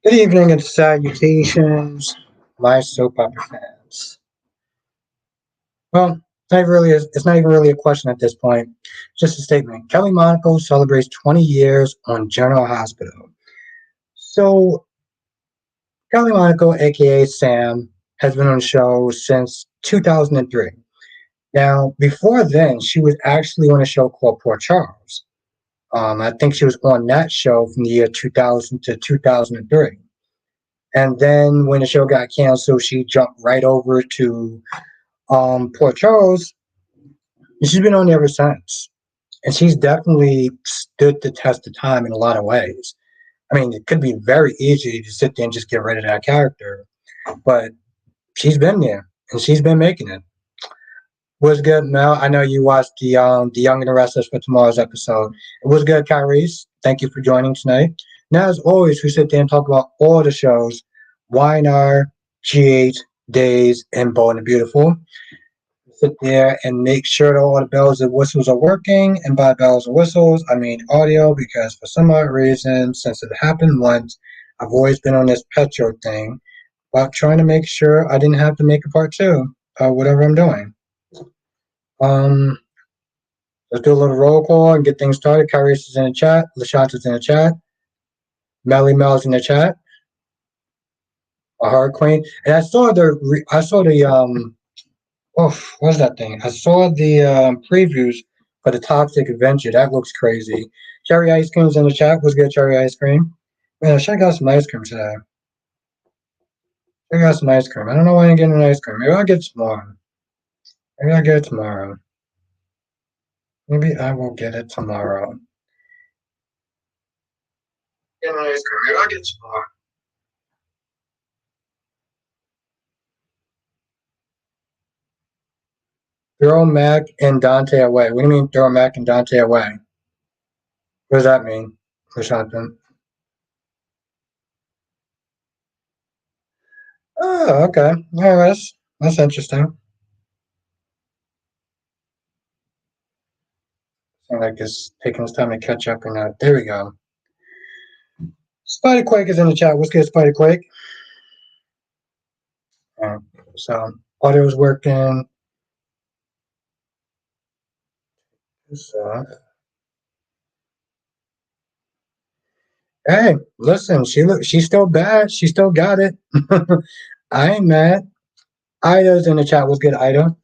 Good evening and salutations, my soap opera fans. Well, it's not even really a question at this point. Just a statement. Kelly Monaco celebrates 20 years on General Hospital. So, Kelly Monaco, aka Sam, has been on the show since 2003. Now, before then, she was actually on a show called Port Charles. I think she was on that show from the year 2000 to 2003. And then when the show got canceled, she jumped right over to Port Charles, and she's been on ever since. And she's definitely stood the test of time in a lot of ways. I mean, it could be very easy to sit there and just get rid of that character, but she's been there and she's been making it. Was good, Mel. I know you watched the Young and the Restless for tomorrow's episode. It was good, Kyrie's. Thank you for joining tonight. Now, as always, we sit there and talk about all the shows: YNR, GH, Days, and Bold and the Beautiful. Sit there and make sure that all the bells and whistles are working. And by bells and whistles, I mean audio, because for some odd reason, since it happened once, I've always been on this Petro thing about trying to make sure I didn't have to make a part two of whatever I'm doing. Um, let's do a little roll call and get things started. Kyrie's is in the chat. LaShanta is in the chat. Melly Mel's in the chat. A hard queen. And oh, what's that thing? I saw the previews for the Toxic Adventure. That looks crazy. Cherry Ice Cream's in the chat. What's good, Cherry Ice Cream? Man, I should have got some ice cream today. I got some ice cream. I don't know why I ain't getting an ice cream. Maybe I'll get it tomorrow. Maybe I'll get it tomorrow. Maybe I will get it tomorrow. Get an ice cream. Maybe I'll get it tomorrow. Throw Mac and Dante away. What do you mean throw Mac and Dante away? What does that mean for something? Oh, okay. Yeah, that's interesting. Seems like it's taking its time to catch up or not. There we go. Spider Quake is in the chat. What's good, Spider Quake? Yeah, so audio's working. So, hey, listen, she's still bad. She still got it. I ain't mad. Ida's in the chat. What's good, Ida?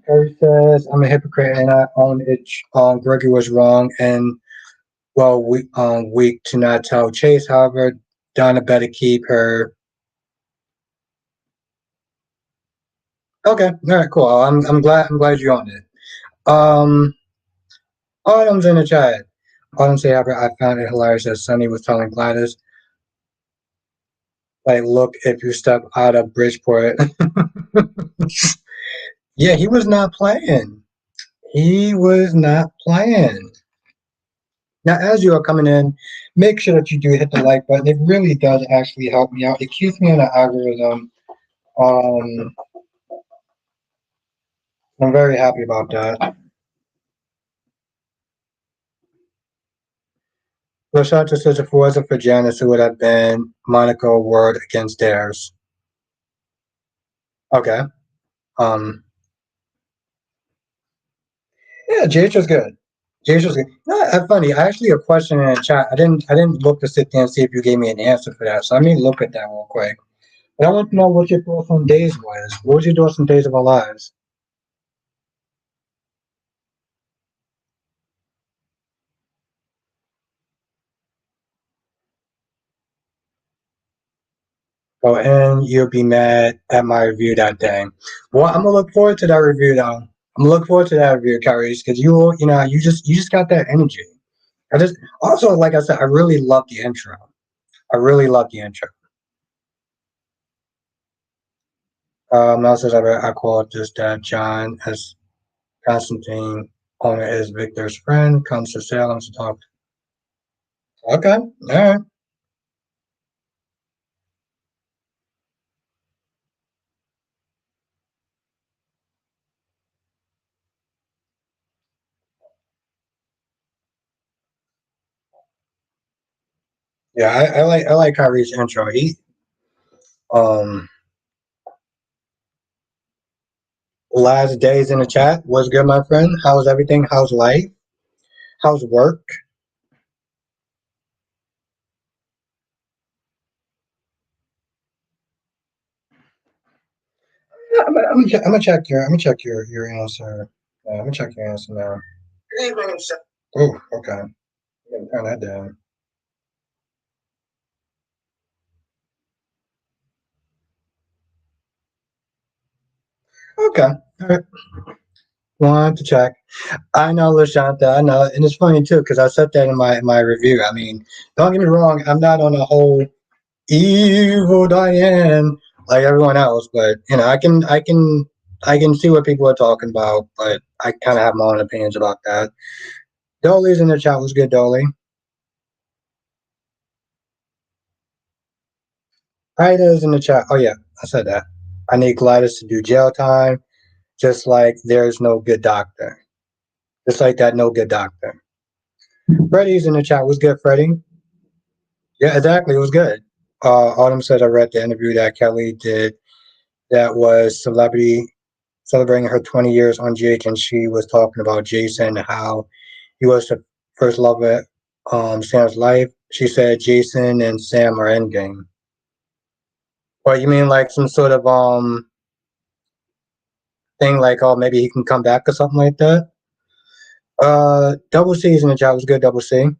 Harry says I'm a hypocrite and I own it. Gregory was wrong and well, weak to not tell Chase. However, Donna better keep her. Okay, all right, cool. I'm glad you owned it. Um, Autumn's in the chat. Autumn say, however, I found it hilarious that Sonny was telling Gladys, like, look, if you step out of Bridgeport. Yeah, he was not playing. He was not playing. Now, as you are coming in, make sure that you do hit the like button. It really does actually help me out. It keeps me on the algorithm. Um, I'm very happy about that. Rashanta says if it wasn't for Janice, it would have been Monaco Ward against theirs. Okay. Um, yeah, JH was good. JH was good. No, funny. I actually a question in the chat. I didn't look to sit there and see if you gave me an answer for that. So let me look at that real quick. But I want to know what your thoughts on Days was. What was your thoughts on Days of Our Lives? Oh, and you'll be mad at my review that day. Well, I'm gonna look forward to that review though. I'm gonna look forward to that review, Kyrie, because you just got that energy. I just also, like I said, I really love the intro. I really love the intro. Also, I call it just that John as Constantine, owner is Victor's friend, comes to Salem to talk. Okay, all right. Yeah, I like Kyrie's intro. Um Last days in the chat was good, my friend. How's everything? How's life? How's work? I'm gonna check your answer. I'm gonna check your answer now. Good evening, sir. Oh, okay. I'm gonna turn that down. Okay. All right. Want to check. I know, Lashanta. I know, and it's funny too because I said that in my review. I mean, don't get me wrong. I'm not on a whole evil Diane like everyone else, but I can see what people are talking about, but I kind of have my own opinions about that. Dolly's in the chat was good, Dolly. Ida's in the chat. Oh yeah, I said that. I need Gladys to do jail time, just like there's no good doctor. Just like that, no good doctor. Freddie's in the chat was good, Freddie. Yeah, exactly. It was good. Autumn said I read the interview that Kelly did that was celebrity celebrating her 20 years on GH, and she was talking about Jason, how he was the first love of Sam's life. She said Jason and Sam are endgame. What you mean, like some sort of thing, like oh maybe he can come back or something like that? Double C's in the chat was good. Double C.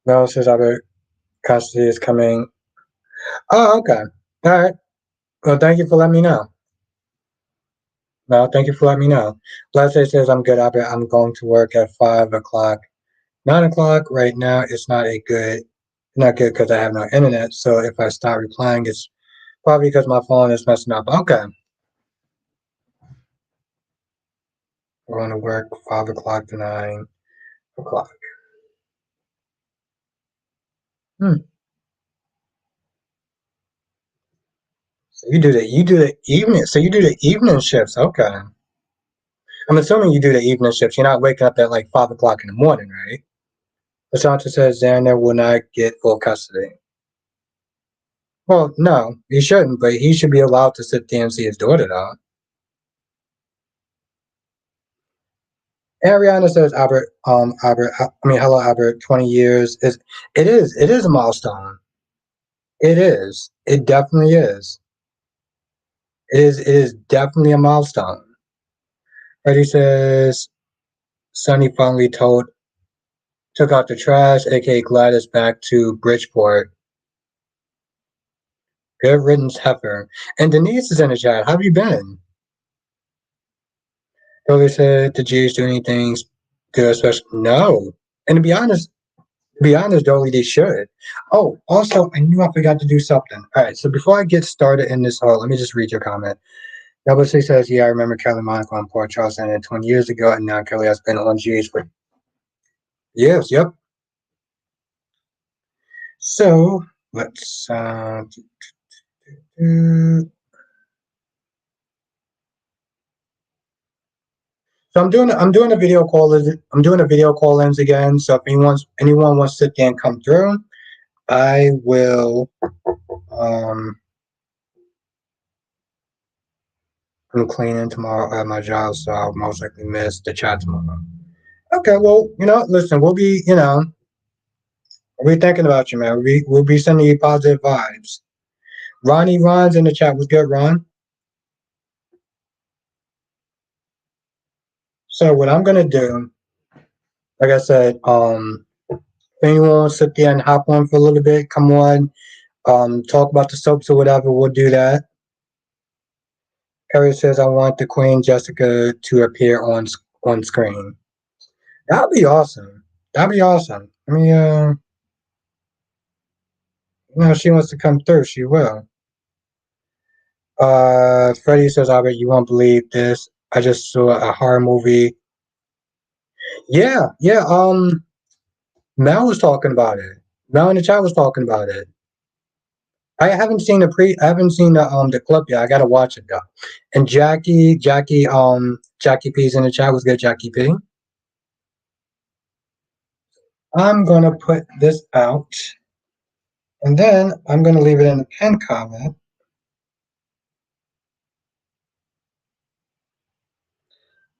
Mel says Albert custody is coming. Oh, okay. All right. Well, thank you for letting me know. Well, thank you for letting me know. Leslie says I'm good, Albert. I'm going to work at 5 o'clock. 9 o'clock right now. It's not good because I have no internet. So if I start replying, it's probably because my phone is messing up. Okay, we're going to work 5 o'clock to 9 o'clock. Hmm. So you do the evening. So you do the evening shifts. Okay. I'm assuming you do the evening shifts. You're not waking up at like 5 o'clock in the morning, right? Asante says Xander will not get full custody. Well, no, he shouldn't, but he should be allowed to sit there and see his daughter, though. Ariana says Albert, hello, Albert, 20 years it is a milestone. It is. It definitely is. It is definitely a milestone. Freddie says Sonny finally took out the trash, aka Gladys back to Bridgeport. Good riddance, Heifer. And Denise is in the chat. How have you been? Billy said the G's do anything good, especially no. And to be honest, Dolly, they should. Oh, also, I knew I forgot to do something. All right, so before I get started in this whole, let me just read your comment. Double C says, yeah, I remember Kelly Monaco on Port Charles and 20 years ago, and now Kelly has been on GH for years. Yep. So let's so I'm doing a video call. I'm doing a video call ins again. So if anyone wants to sit there and come through, I will. I'm cleaning tomorrow at my job, so I'll most likely miss the chat tomorrow. Okay, well, listen, we'll be thinking about you, man. We'll be sending you positive vibes. Ron's in the chat. Was good, Ron? So what I'm gonna do, like I said, if anyone wants to sit there and hop on for a little bit, come on, talk about the soaps or whatever, we'll do that. Harry says I want the Queen Jessica to appear on screen. That'd be awesome. That'd be awesome. I mean, if she wants to come through, she will. Freddie says, Albert, you won't believe this. I just saw a horror movie. Yeah, yeah. Mel was talking about it. Mel in the chat was talking about it. I haven't seen the clip yet. I gotta watch it though. And Jackie P's in the chat. Was good, Jackie P. I'm gonna put this out, and then I'm gonna leave it in the pinned comment.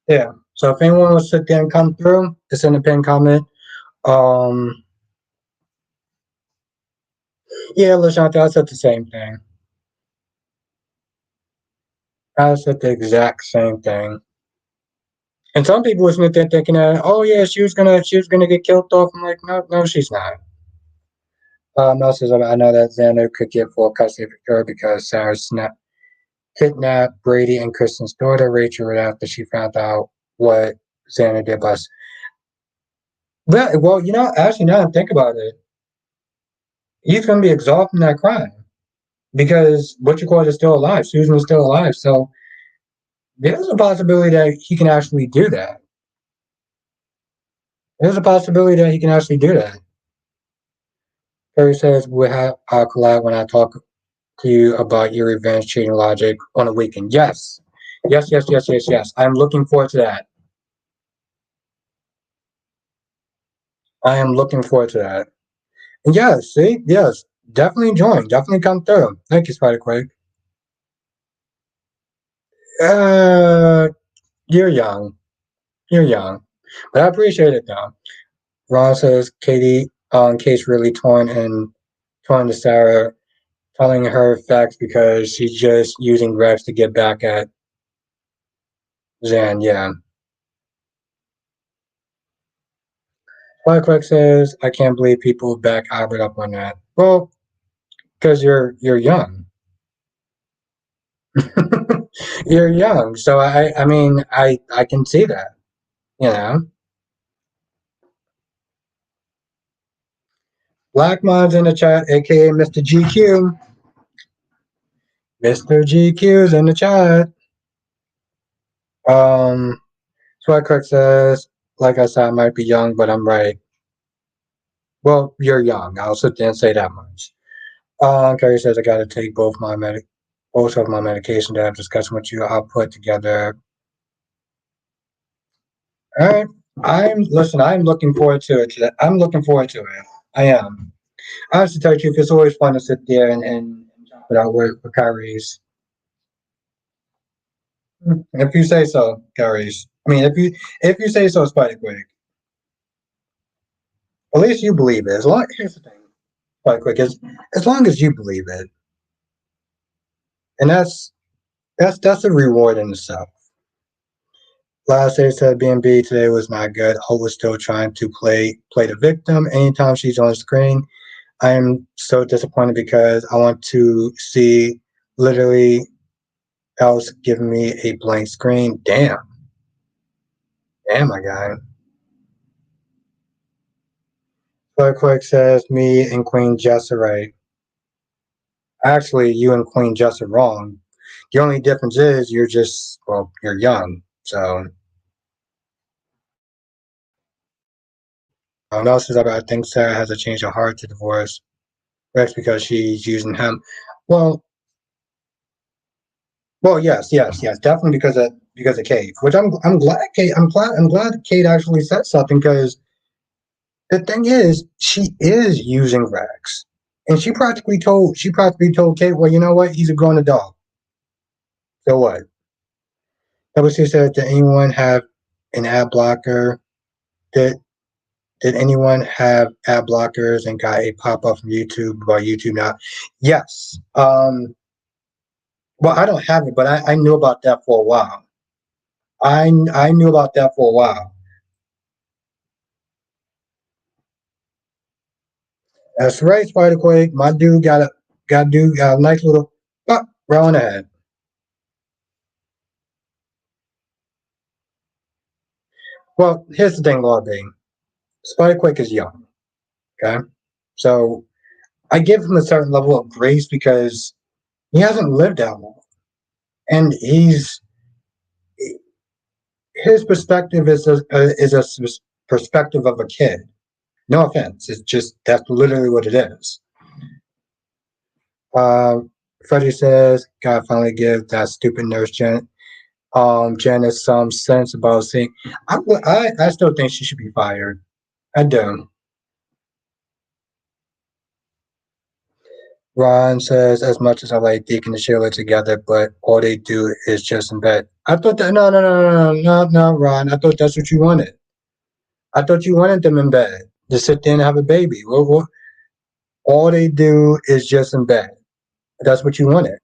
Yeah. So if anyone wants to sit there and come through, it's in the pinned comment. Um, yeah, Lashante, I said the same thing. I said the exact same thing. And some people were sitting there thinking that, oh yeah, she was gonna get killed off. I'm like, no, no, she's not. Mel says, I know that Xander could get full custody of her because Sarah kidnapped Brady and Kristen's daughter, Rachel, right after she found out what Xander did. Well, actually, now I think about it, he's going to be absolved from that crime because what you call it is still alive. Susan is still alive. So there's a possibility that he can actually do that. There's a possibility that he can actually do that. Perry says, we'll have our collab when I talk to you about your revenge cheating logic on a weekend. Yes. Yes, yes, yes, yes, yes. I'm looking forward to that. I am looking forward to that. And yes, see, yes, definitely join. Definitely come through. Thank you, Spider Quake. Uh, you're young. You're young. But I appreciate it though. Ron says Katie Kate's really torn to Sarah, telling her facts because she's just using Rex to get back at Zan, yeah. Firecrack says, I can't believe people back Albert up on that. Well, because you're young. You're young. So I mean I can see that, you know. Black Mod's in the chat, aka Mr. GQ. Mr. GQ's in the chat. Firecrack says, like I said, I might be young, but I'm right. Well, you're young. I'll sit there and say that much. Carrie says I gotta take both of my medication that I've discussed with you. I'll put together. All right. I'm looking forward to it today. I'm looking forward to it. I am. I have to tell you the truth, it's always fun to sit there and talk it out with Kyrie's. If you say so, Kyrie's. I mean if you say so, Spider Quick. At least you believe it. Here's the thing, Spider Quick, is as long as you believe it. And that's a reward in itself. Last day said B&B today was not good. Hope was still trying to play the victim. Anytime she's on screen, I am so disappointed because I want to see literally else giving me a blank screen. Damn, my guy. Quick says me and Queen Jess are right. Actually, you and Queen Jess are wrong. The only difference is you're young. So Mel says I think Sarah has a change of heart to divorce Rex because she's using him. Well, yes, definitely because of Kate. Which I'm glad Kate. I'm glad Kate actually said something because the thing is she is using Rex, and she practically told Kate, well, you know what? He's a grown adult. So what? WC said, did anyone have an ad blocker? Did did anyone have ad blockers and got a pop up from YouTube about YouTube now? Yes. Well, I don't have it, but I knew about that for a while. I knew about that for a while. That's right, Spider Quake. My dude got a nice little right on the head. Well, here's the thing, Lord Bing. Spider Quake is young. Okay. So I give him a certain level of grace because he hasn't lived that long. And his perspective is a perspective of a kid. No offense. It's just that's literally what it is. Uh, Freddie says, "God finally give that stupid nurse Janice some sense about seeing." I still think she should be fired. I do. Ron says, "As much as I like Deacon and Sheila together, but all they do is just in bed." I thought that no, Ron. I thought that's what you wanted. I thought you wanted them in bed to sit there and have a baby. All they do is just in bed. That's what you wanted.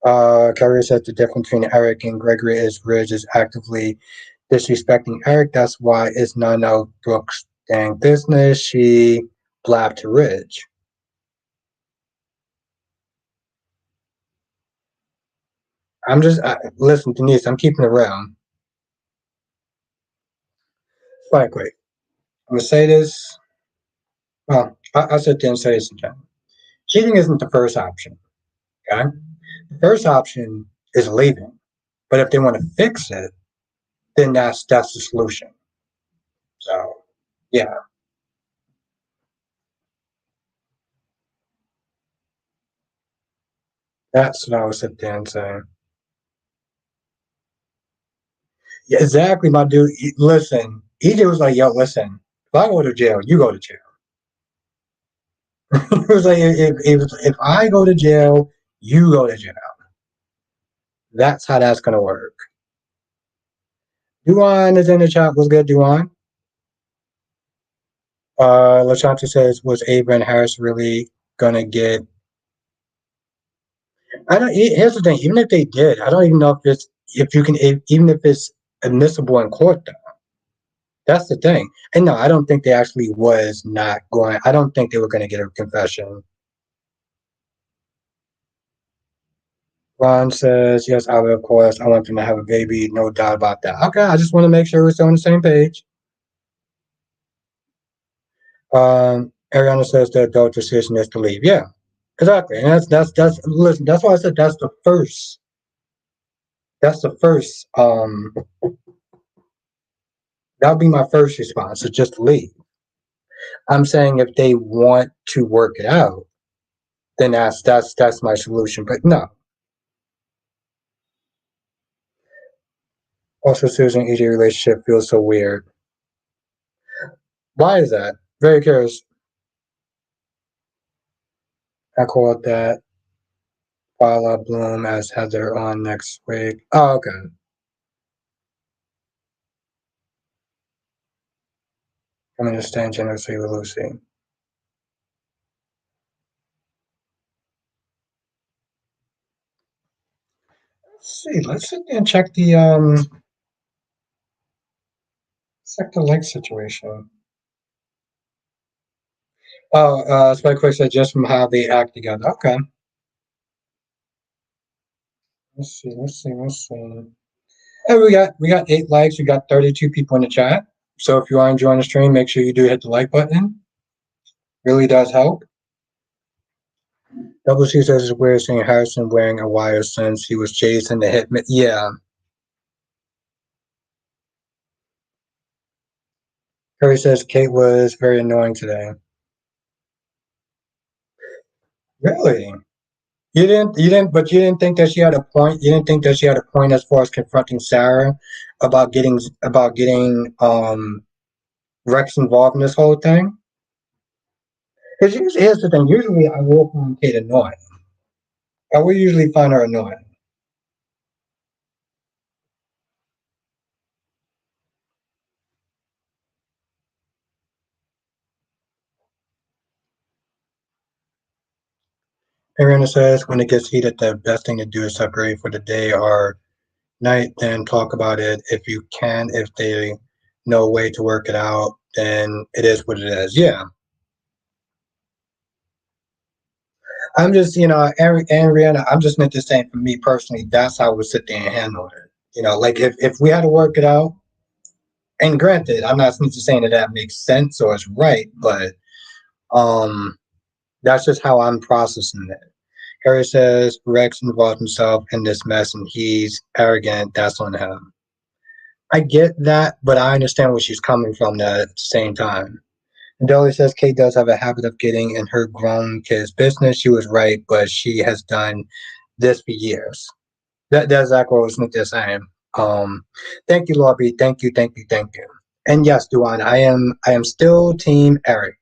Carrier says the difference between Eric and Gregory is Ridge is actively disrespecting Eric. That's why it's none of Brooke's dang business. She blabbed to Ridge. Listen, Denise, I'm keeping it real. Frankly, I'm going to say this. Well, I'll sit there and say this again. Cheating isn't the first option. Okay? The first option is leaving. But if they want to fix it, then that's the solution. So, yeah, that's what I would sit there and say. Yeah, exactly, my dude. Listen, EJ was like, "Yo, listen. If I go to jail, you go to jail." He was like, "If I go to jail, you go to jail." That's how that's gonna work. Duan is in the chat. What's good, Duan? Lashante says, "Was Abraham Harris really gonna get?" I don't. Here's the thing. Even if they did, I don't even know if you can even if it's admissible in court. Though. That's the thing. And no, I don't think they actually was not going. I don't think they were going to get a confession. Ron says, "Yes, I will, of course. I want them to have a baby. No doubt about that." Okay, I just want to make sure we're still on the same page. Ariana says the adult decision is to leave. Yeah, exactly. And that's listen, that's why I said that's the first. That's the first. That would be my first response, is just leave. I'm saying if they want to work it out, then that's my solution. But no. Also, Susan and EJ relationship feels so weird. Why is that? Very curious. I call that Paula Bloom as Heather on next week. Oh, okay. I'm gonna stand generously with Lucy. Let's see. Let's sit there and check the like situation. Oh, Spike Quick said just from how they act together. Okay. Let's see. And we got 8 likes. We got 32 people in the chat. So if you are enjoying the stream, make sure you do hit the like button. Really does help. Double C says it's weird seeing Harrison wearing a wire since he was chasing the hitman. Yeah. Harry says Kate was very annoying today. Really? But you didn't think that she had a point. You didn't think that she had a point as far as confronting Sarah about getting Rex involved in this whole thing. Because here's the thing. Usually, I will find Kate annoying. I will usually find her annoying. Ariana says when it gets heated, the best thing to do is separate for the day or night, then talk about it if you can. If they know a way to work it out, then it is what it is. Yeah. I'm just, and Rihanna, I'm just meant to say for me personally, that's how I would sit there and handle it. Like if we had to work it out, and granted, I'm not saying that makes sense or is right, but um, that's just how I'm processing it. Harry says Rex involved himself in this mess and he's arrogant. That's on him. I get that, but I understand where she's coming from at the same time. And Dolly says Kate does have a habit of getting in her grown kids' business. She was right, but she has done this for years. That's exactly what I was just saying. Um, thank you, Lobby. Thank you, thank you, thank you. And yes, Duan, I am still Team Eric.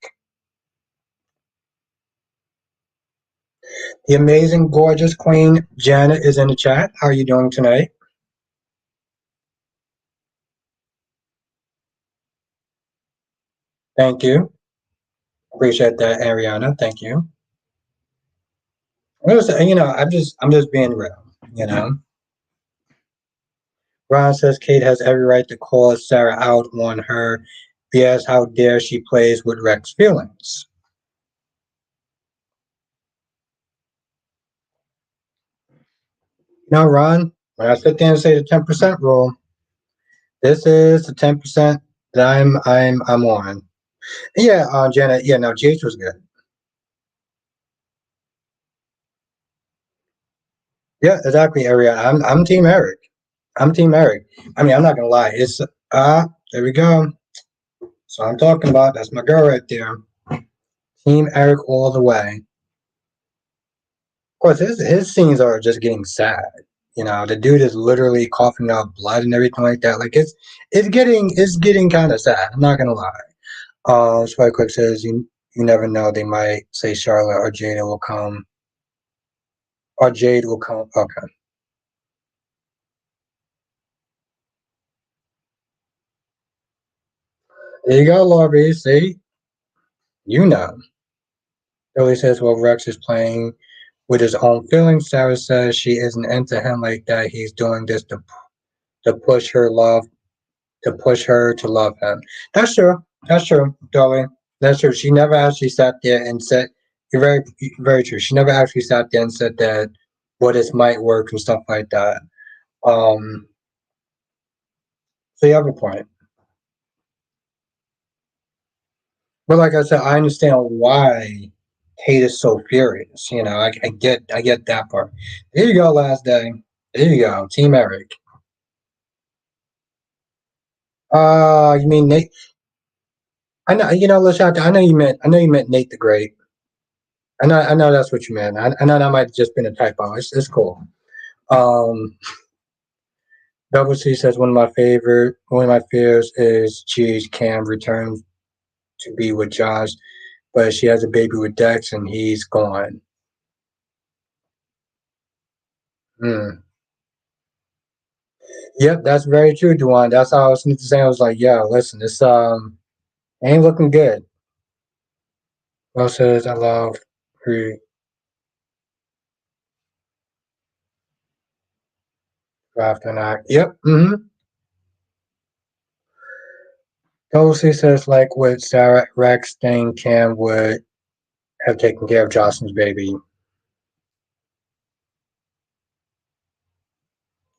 The amazing, gorgeous Queen Janet is in the chat. How are you doing tonight? Thank you. Appreciate that, Ariana. Thank you. I'm just being real. You know, Ron says Kate has every right to call Sarah out on her BS. How dare she plays with Rex's feelings? Now, Ron, when I sit there and say the 10% rule, this is the 10% that I'm on. Yeah, Janet. Yeah, no, GH was good. Yeah, exactly, Ariana. I'm Team Eric. I'm Team Eric. I mean, I'm not gonna lie. It's there we go. So I'm talking about. That's my girl right there. Team Eric all the way. Of course, his scenes are just getting sad. You know, the dude is literally coughing out blood and everything like that. Like it's getting kind of sad. I'm not gonna lie. Spike Quick says you never know. They might say Charlotte or Jade will come. Okay, there you go, Laurie. See, you know. Billy says, well, Rex is playing with his own feelings. Sarah says she isn't into him like that. He's doing this to push her love, to push her to love him. That's true. That's true, darling. That's true. She never actually sat there and said, you're very true. She never actually sat there and said that what this might work and stuff like that. Um, so you have a point. But like I said, I understand why Kate is so furious. You know, I get that part. There you go, last day. There you go, Team Eric. You mean Nate? I know. You know, Lashaka. I know you meant Nate the Great. I know that's what you meant. I know that might have just been a typo. It's cool. Um, Double C says one of my fears is Cheese Cam returns to be with Josh, but she has a baby with Dex and he's gone. Hmm. Yep, that's very true, Duan. That's how I was saying. I was like, yeah, listen, this ain't looking good. Well says I love her craft and act. Yep. Mm-hmm. Kelsey says, like with Sarah Rex thing, Cam would have taken care of Jocelyn's baby.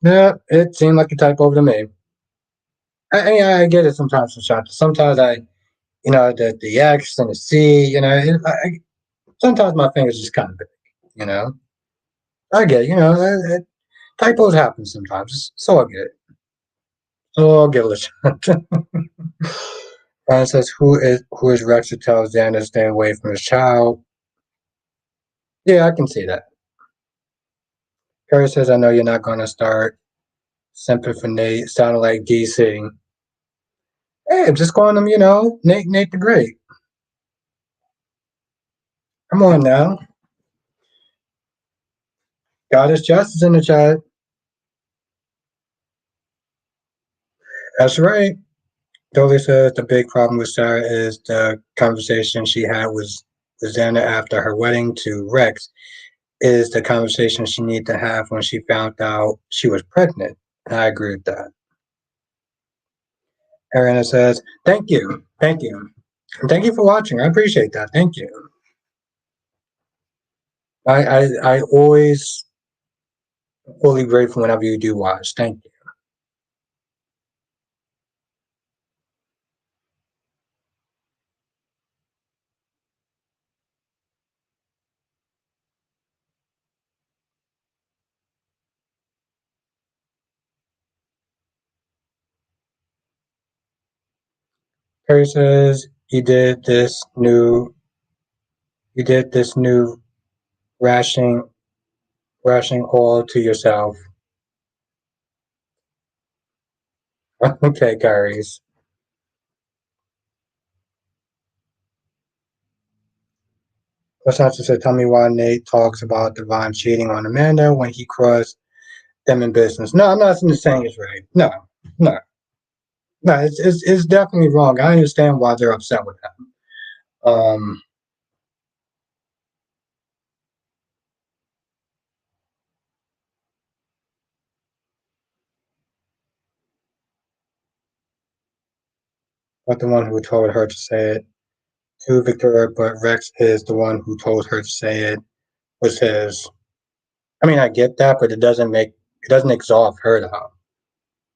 Yeah, it seemed like a typo to me. I get it sometimes from shots. Sometimes the X and the C, sometimes my fingers just kind of big, you know. I get it, typos happen sometimes, so I get it. So I'll give it a shot. Brian says, who is Rex to tell Xander to stay away from his child? Yeah, I can see that. Carrie says, I know you're not going to start simping for Nate, sounding like DC. Hey, I'm just calling him, Nate the Great. Come on now. Goddess Justice in the chat. That's right. Dolly says the big problem with Sarah is the conversation she had with Xander after her wedding to Rex is the conversation she needed to have when she found out she was pregnant. And I agree with that. Ariana says, thank you. Thank you. And thank you for watching. I appreciate that. Thank you. I always fully grateful whenever you do watch. Thank you. Perry says you did this new rationing rationing all to yourself. Okay, Gary's. Versace said, tell me why Nate talks about Devon cheating on Amanda when he crossed them in business. No, I'm not saying it's right. No, no, no, it's definitely wrong. I understand why they're upset with him. Um, but the one who told her to say it to Victoria, but Rex is the one who told her to say it was his. I mean, I get that, but it doesn't absolve her though.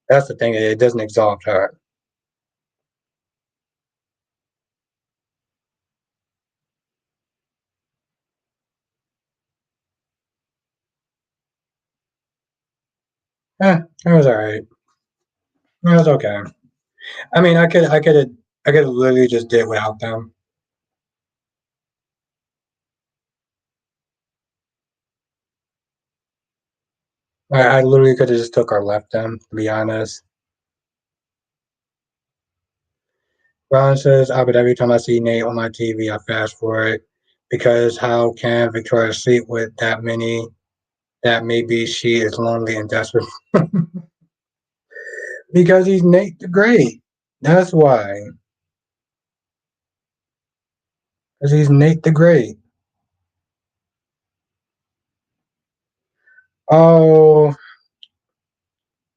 That's the thing. It doesn't absolve her. It was all right. It was okay. I mean, I could have literally just did without them. I literally could have just took or left them, to be honest. Ron says, but every time I see Nate on my TV, I fast forward because how can Victoria sleep with that many that maybe she is lonely and desperate? Because he's Nate the Great. That's why. Because he's Nate the Great. Oh,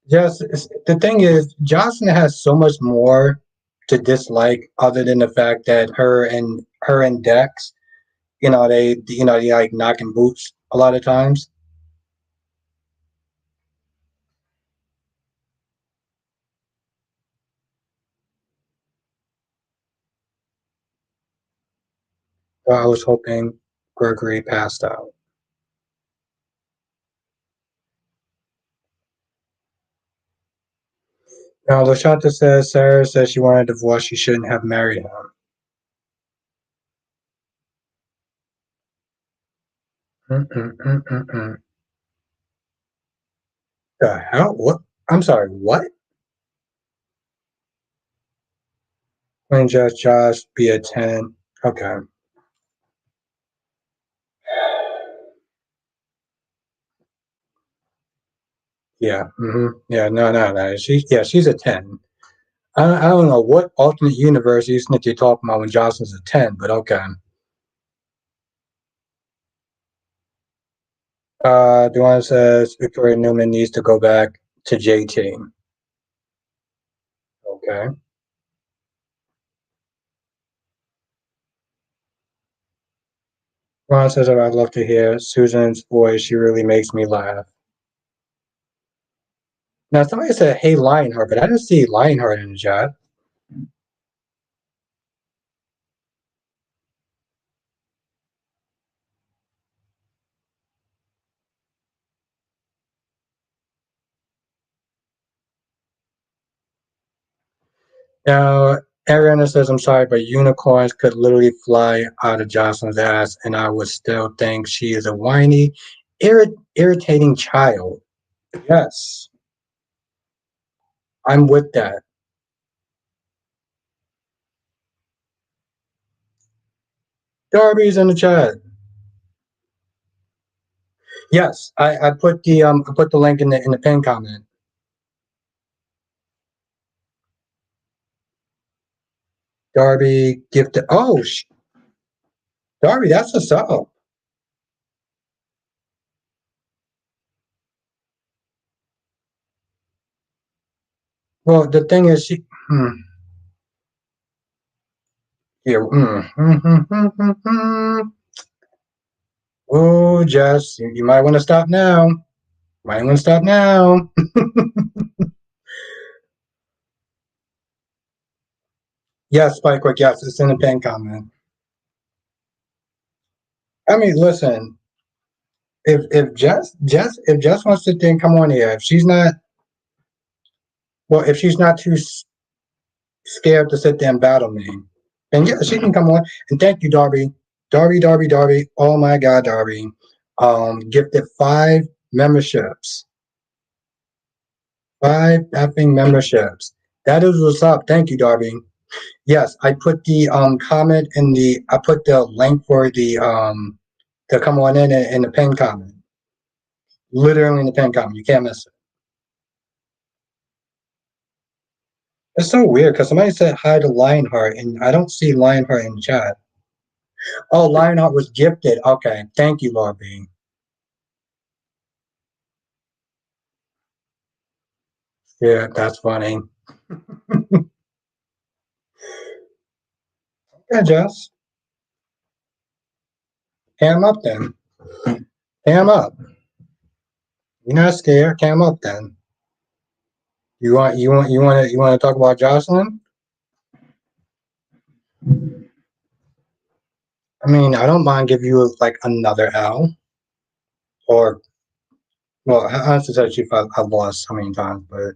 yes. The thing is, Jocelyn has so much more to dislike other than the fact that her and Dex, they like knocking boots a lot of times. So I was hoping Gregory passed out. Now, Lashanta says Sarah says she wanted a divorce. She shouldn't have married him. Mm-mm-mm-mm-mm. The hell? What? I'm sorry. What? When just Josh be a 10. Okay. Yeah. Yeah. No. No. No. She's a 10. I don't know what alternate universe you think you're talking about when Jocelyn's a 10, but okay. Duane says Victoria Newman needs to go back to JT. Okay. Ron says, oh, I'd love to hear Susan's voice. She really makes me laugh. Now, somebody said, hey, Lionheart, but I didn't see Lionheart in the chat. Now, Ariana says, I'm sorry, but unicorns could literally fly out of Jocelyn's ass, and I would still think she is a whiny, irritating child. Yes, I'm with that. Darby's in the chat. Yes, I put the link in the pin comment. Darby gifted. Oh, Darby, that's what's up. Well, the thing is, yeah. Oh, Jess, you might want to stop now. Might want to stop now. Yes, Spike Quick. Yes, it's in the pin comment. I mean, listen. If Jess wants to then come on here, if she's not, well, if she's not too, scared to sit there and battle me. And yeah, she can come on. And thank you, Darby. Darby. Oh my God, Darby. Gifted 5 memberships. 5 effing memberships. That is what's up. Thank you, Darby. Yes, I put the comment in the I put the link for the to come on in the pin comment. Literally in the pin comment. You can't miss it. It's so weird because somebody said hi to Lionheart and I don't see Lionheart in the chat. Oh, Lionheart was gifted. Okay. Thank you, Lord B. Yeah, that's funny. Yeah, Jess. Cam up then. Cam up. You're not scared. Cam up then. You want to talk about Jocelyn? I mean, I don't mind give you like another L. Or well, I honestly said if I've lost how many times, but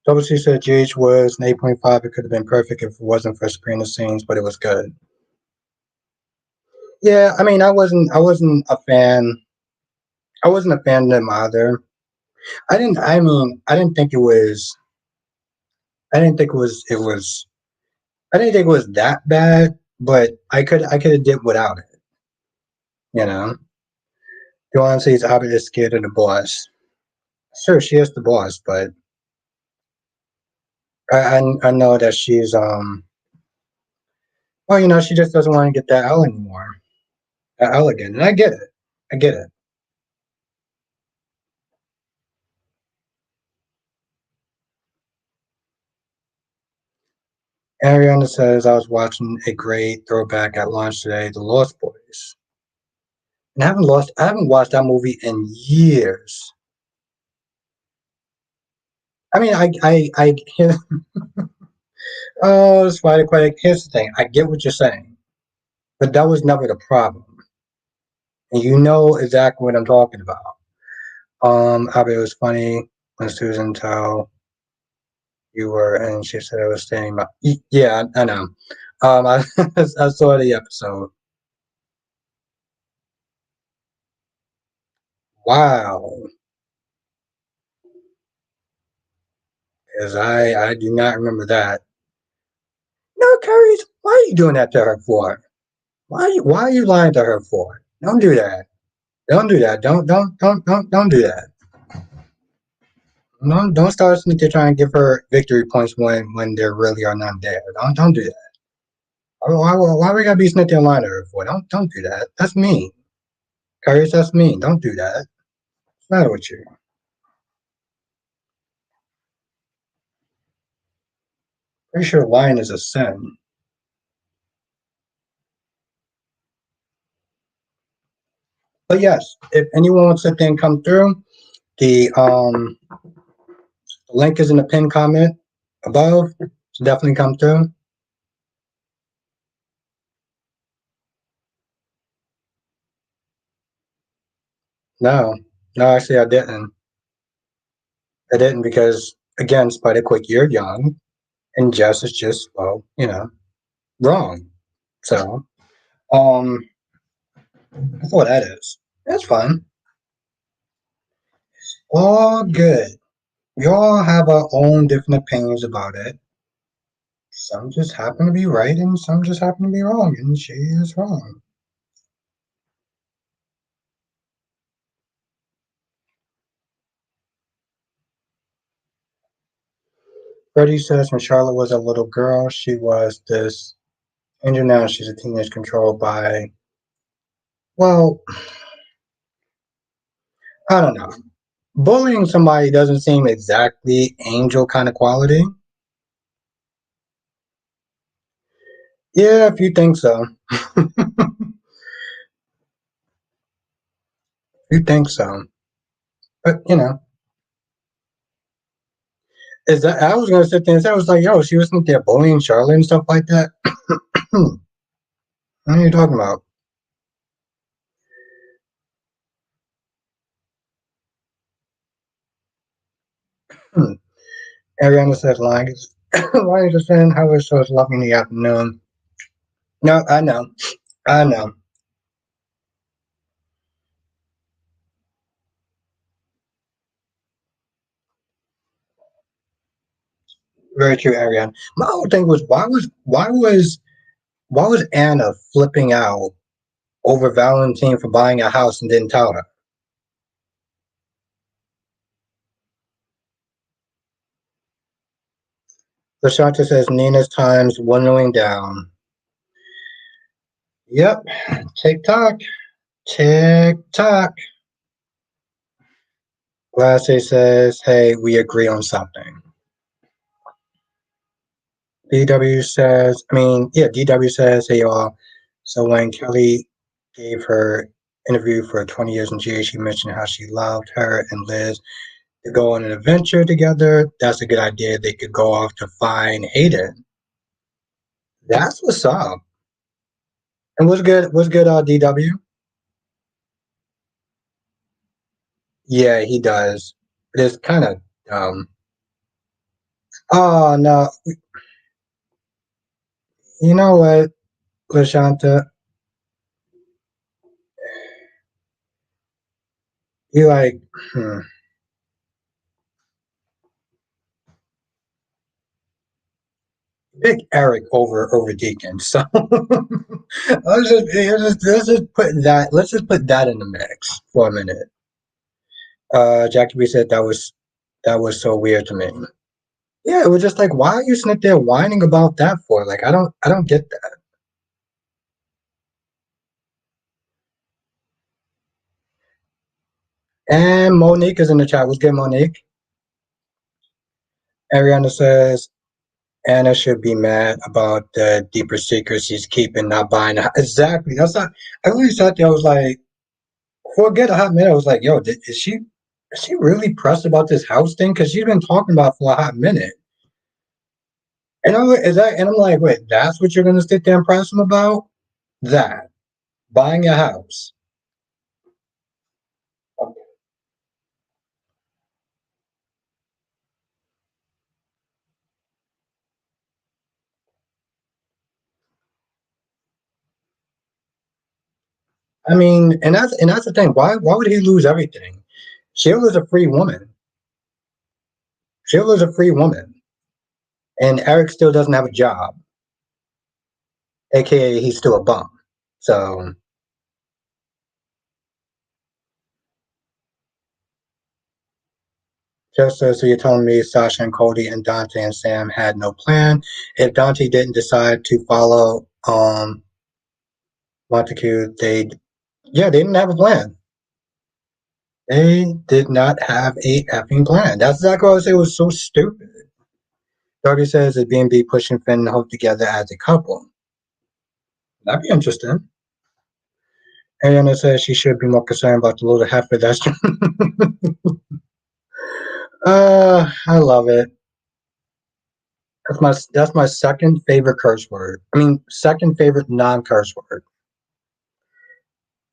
WC said GH was an 8.5. It could have been perfect if it wasn't for Sabrina scenes, but it was good. Yeah, I mean, I wasn't a fan. I wasn't a fan of them either. I didn't think it was. I didn't think it was. It was. I didn't think it was that bad, but I could have did without it. You know, the honestly is Abby is scared of the boss. Sure, she is the boss, but I know that she's well, she just doesn't want to get that L anymore. That L again, and I get it. I get it. Ariana says I was watching a great throwback at lunch today, The Lost Boys. And I haven't watched that movie in years. I mean, I oh, Spider Quake. Here's the thing. I get what you're saying, but that was never the problem. And you know exactly what I'm talking about. I bet it was funny when Susan told you were, and she said I was standing by. Yeah, I know. I saw the episode. Wow, because I do not remember that. No, Carrie, why are you doing that to her for? Why are you lying to her for? Don't do that. Don't do that. Don't do that. Don't start to try and give her victory points when there really are none there. Don't do that. Why we gotta be snitching and lying to her for? Don't do that. That's mean. Courage, that's mean. Don't do that. What's the matter with you? Pretty sure lying is a sin. But yes, if anyone wants to then come through, the link is in the pinned comment above. So definitely come through. No, no, actually I didn't. I didn't because again, Spider Quick, you're young, and Jess is just wrong. So that's what that is. That's fine. All good. We all have our own different opinions about it. Some just happen to be right, and some just happen to be wrong, and she is wrong. Freddie says when Charlotte was a little girl, she was this angel. Now she's a teenage controlled by, well, I don't know. Bullying somebody doesn't seem exactly angel kind of quality. Yeah, if you think so. You think so. But, is that I was gonna sit there and say I was like, yo, she wasn't there bullying Charlotte and stuff like that. What are you talking about? Hmm. Ariana says, Lions. Lions are saying how we're so loving the afternoon. No, I know. I know. Very true, Ariana. My whole thing was why was Anna flipping out over Valentine for buying a house and didn't tell her? Lashanta says Nina's time's winnowing down. Yep. Tick tock. Tick tock. Lassie says, hey, we agree on something. DW says, hey, y'all. So when Kelly gave her interview for 20 years in jail, she mentioned how she loved her and Liz to go on an adventure together. That's a good idea. They could go off to find Hayden. That's what's up. And what's good? What's good? DW. Yeah, he does. It's kind of oh no, you know what, Lashanta? You like hmm, pick Eric over Deacon. So let's just put that in the mix for a minute. Jackie B said that was so weird to me. Yeah, it was just like, why are you sitting there whining about that for? Like, I don't get that. And Monique is in the chat. What's good, Monique? Ariana says Anna should be mad about the deeper secrets she's keeping, not buying. Exactly. That's not. I really sat there. I was like, forget a hot minute. I was like, yo, is she really pressed about this house thing? Because she's been talking about it for a hot minute. And I'm like, wait, that's what you're gonna sit there and press him about? That buying a house. I mean, and that's the thing. Why would he lose everything? Sheila's a free woman. Sheila's a free woman, and Eric still doesn't have a job, aka he's still a bum. So just so you're telling me Sasha and Cody and Dante and Sam had no plan. If Dante didn't decide to follow Montague, they didn't have a plan. They did not have a effing plan. That's exactly what I was saying. It was so stupid. Darby says that B&B pushing Finn and Hope together as a couple. That'd be interesting. Ariana says she should be more concerned about the little heifer that's. I love it. That's my second favorite curse word. I mean, second favorite non-curse word.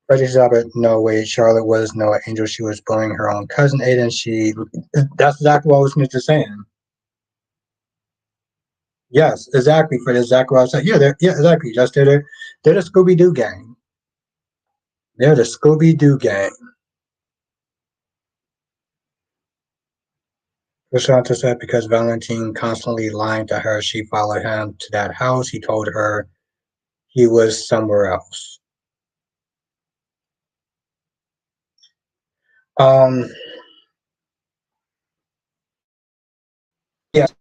Reggie Zabit, no way. Charlotte was no angel. She was bullying her own cousin Aiden. That's exactly what I was just saying. Yes, exactly. For exactly what I was saying. Yeah, exactly. Just they're the Scooby Doo gang. They're the Scooby Doo gang. Rashanta said because Valentine constantly lying to her, she followed him to that house. He told her he was somewhere else. Um, yes,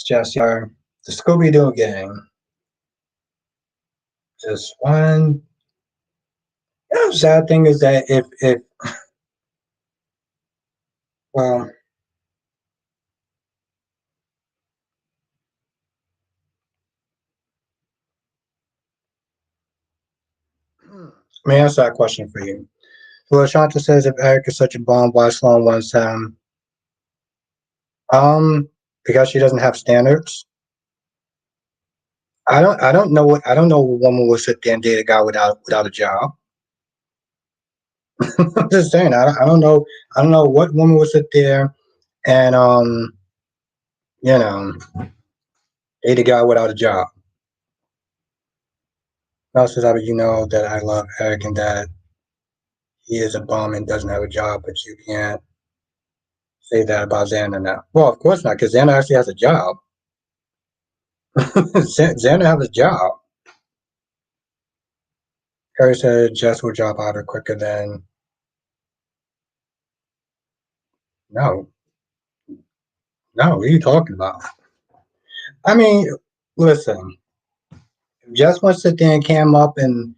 Jess, are the Scooby Doo gang. Just one. Sad thing is that if well, let me ask that question for you. Well, Shanta says if Eric is such a bomb, why Sloan wants him? Because she doesn't have standards. I don't know a woman will sit there and date a guy without a job. I'm just saying. I don't know what woman would sit there and you know, date a guy without a job. Now says, you know that I love Eric and that he is a bum and doesn't have a job, but you can't say that about Xander now. Well, of course not, because Xander actually has a job. Xander has a job. Harry said Jess will drop out quicker than no. No, what are you talking about? I mean, listen, if Jess wants to sit there and cam up and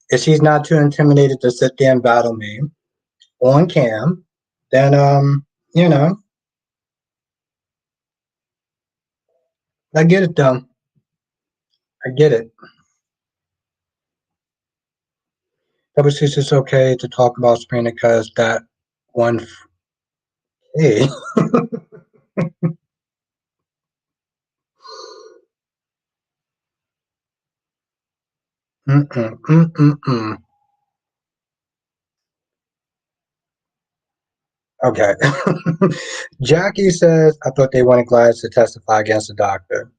if she's not too intimidated to sit there and battle me on cam, then you know, I get it though. I get it. Double six is okay to talk about Sabrina because that one hey. Mm-mm, mm-mm-mm. Okay. Jackie says, I thought they wanted Gladys to testify against the doctor.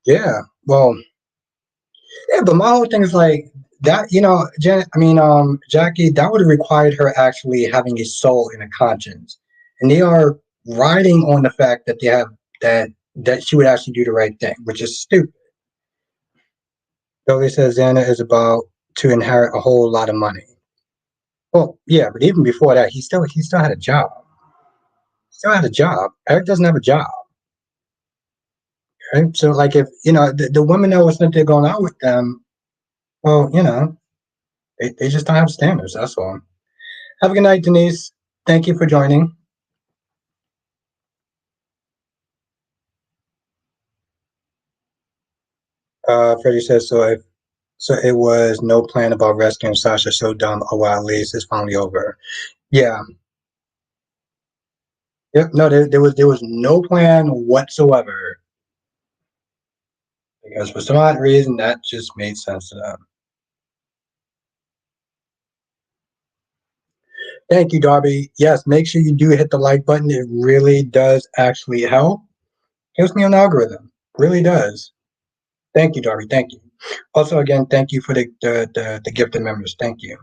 Yeah. Well, yeah, but my whole thing is like that, Jackie, that would have required her actually having a soul and a conscience. And they are riding on the fact that they have that she would actually do the right thing, which is stupid. Billy says Xana is about to inherit a whole lot of money. Well, yeah, but even before that, he still had a job. Still had a job. Eric doesn't have a job. Right? So like if the women that was sent there going out with them, well, they just don't have standards, that's all. Have a good night, Denise. Thank you for joining. Freddie says so it was no plan about rescuing Sasha, so dumb. Oh well, at least it's finally over. Yeah. Yep, no, there was no plan whatsoever. Because for some odd reason that just made sense to them. Thank you, Darby. Yes, make sure you do hit the like button. It really does actually help. Helps me on the algorithm. Really does. Thank you, Darby. Thank you. Also, again, thank you for the gifted members. Thank you.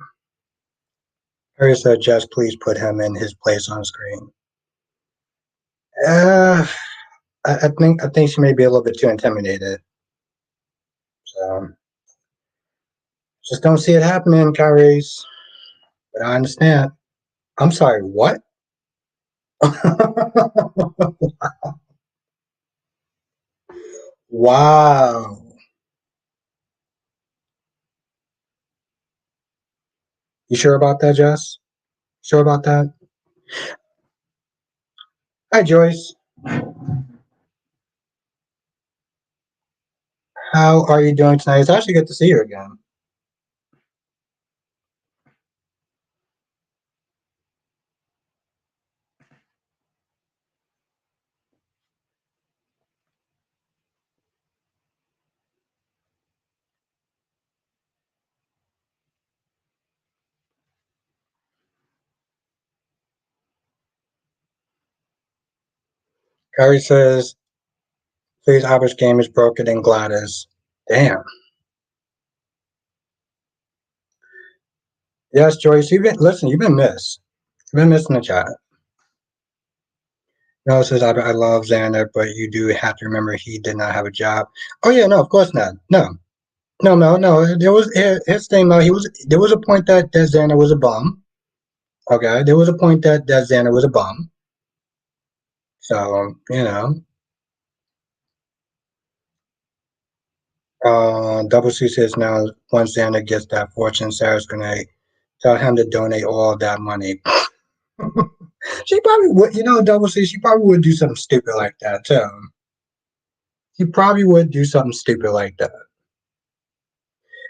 Harry said, Jess, please put him in his place on screen. Uh, I think she may be a little bit too intimidated. So just don't see it happening, Kyrie's. But I understand. I'm sorry, what? Wow. You sure about that, Jess? Sure about that? Hi, Joyce. How are you doing tonight? It's actually good to see you again. Kyrie says, please, Albert's game is broken in Gladys. Damn. Yes, Joyce, you've been missed. You've been missed in the chat. No, it says, I love Xander, but you do have to remember he did not have a job. Oh, yeah, no, of course not. No. No, no, no. There was his thing. No, there was a point that Xander was a bum. Okay, there was a point that Xander was a bum. So Double C says now once Xander gets that fortune, Sarah's gonna tell him to donate all that money. She probably would, Double C. She probably would do something stupid like that too. She probably would do something stupid like that.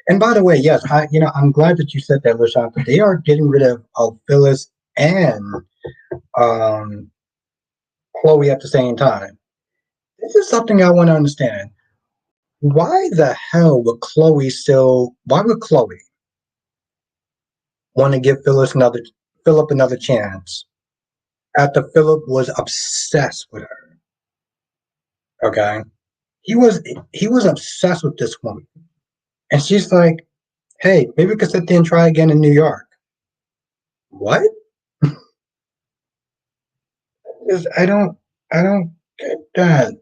And by the way, yes, I'm glad that you said that, LaShawn. They are getting rid of Phyllis and um, Chloe at the same time. This is something I want to understand. Why the hell would Chloe still? Why would Chloe want to give Phyllis Philip another chance after Philip was obsessed with her. Okay, he was he was obsessed with this woman, and she's like, "Hey, maybe we could sit there and try again in New York." What? I don't get that.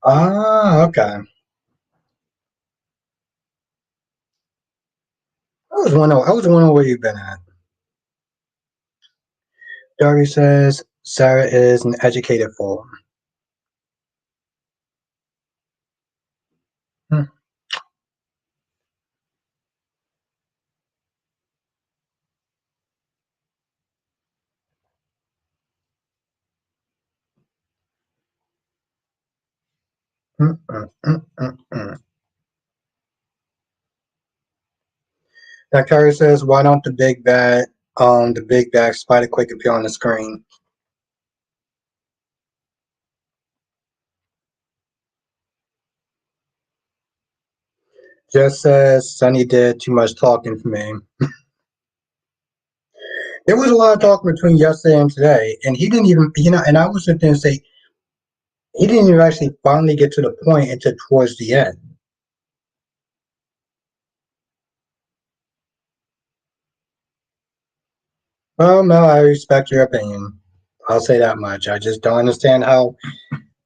Ah, okay. I was wondering where you've been at. Darby says Sarah is an educated fool. Hmm, mm. Now Carrie says, why don't the big bag spider quick appear on the screen? Just says Sonny did too much talking for me. There was a lot of talking between yesterday and today, and he didn't even, and I was sitting there and say, he didn't even actually finally get to the point until towards the end. Well, no, I respect your opinion. I'll say that much. I just don't understand how,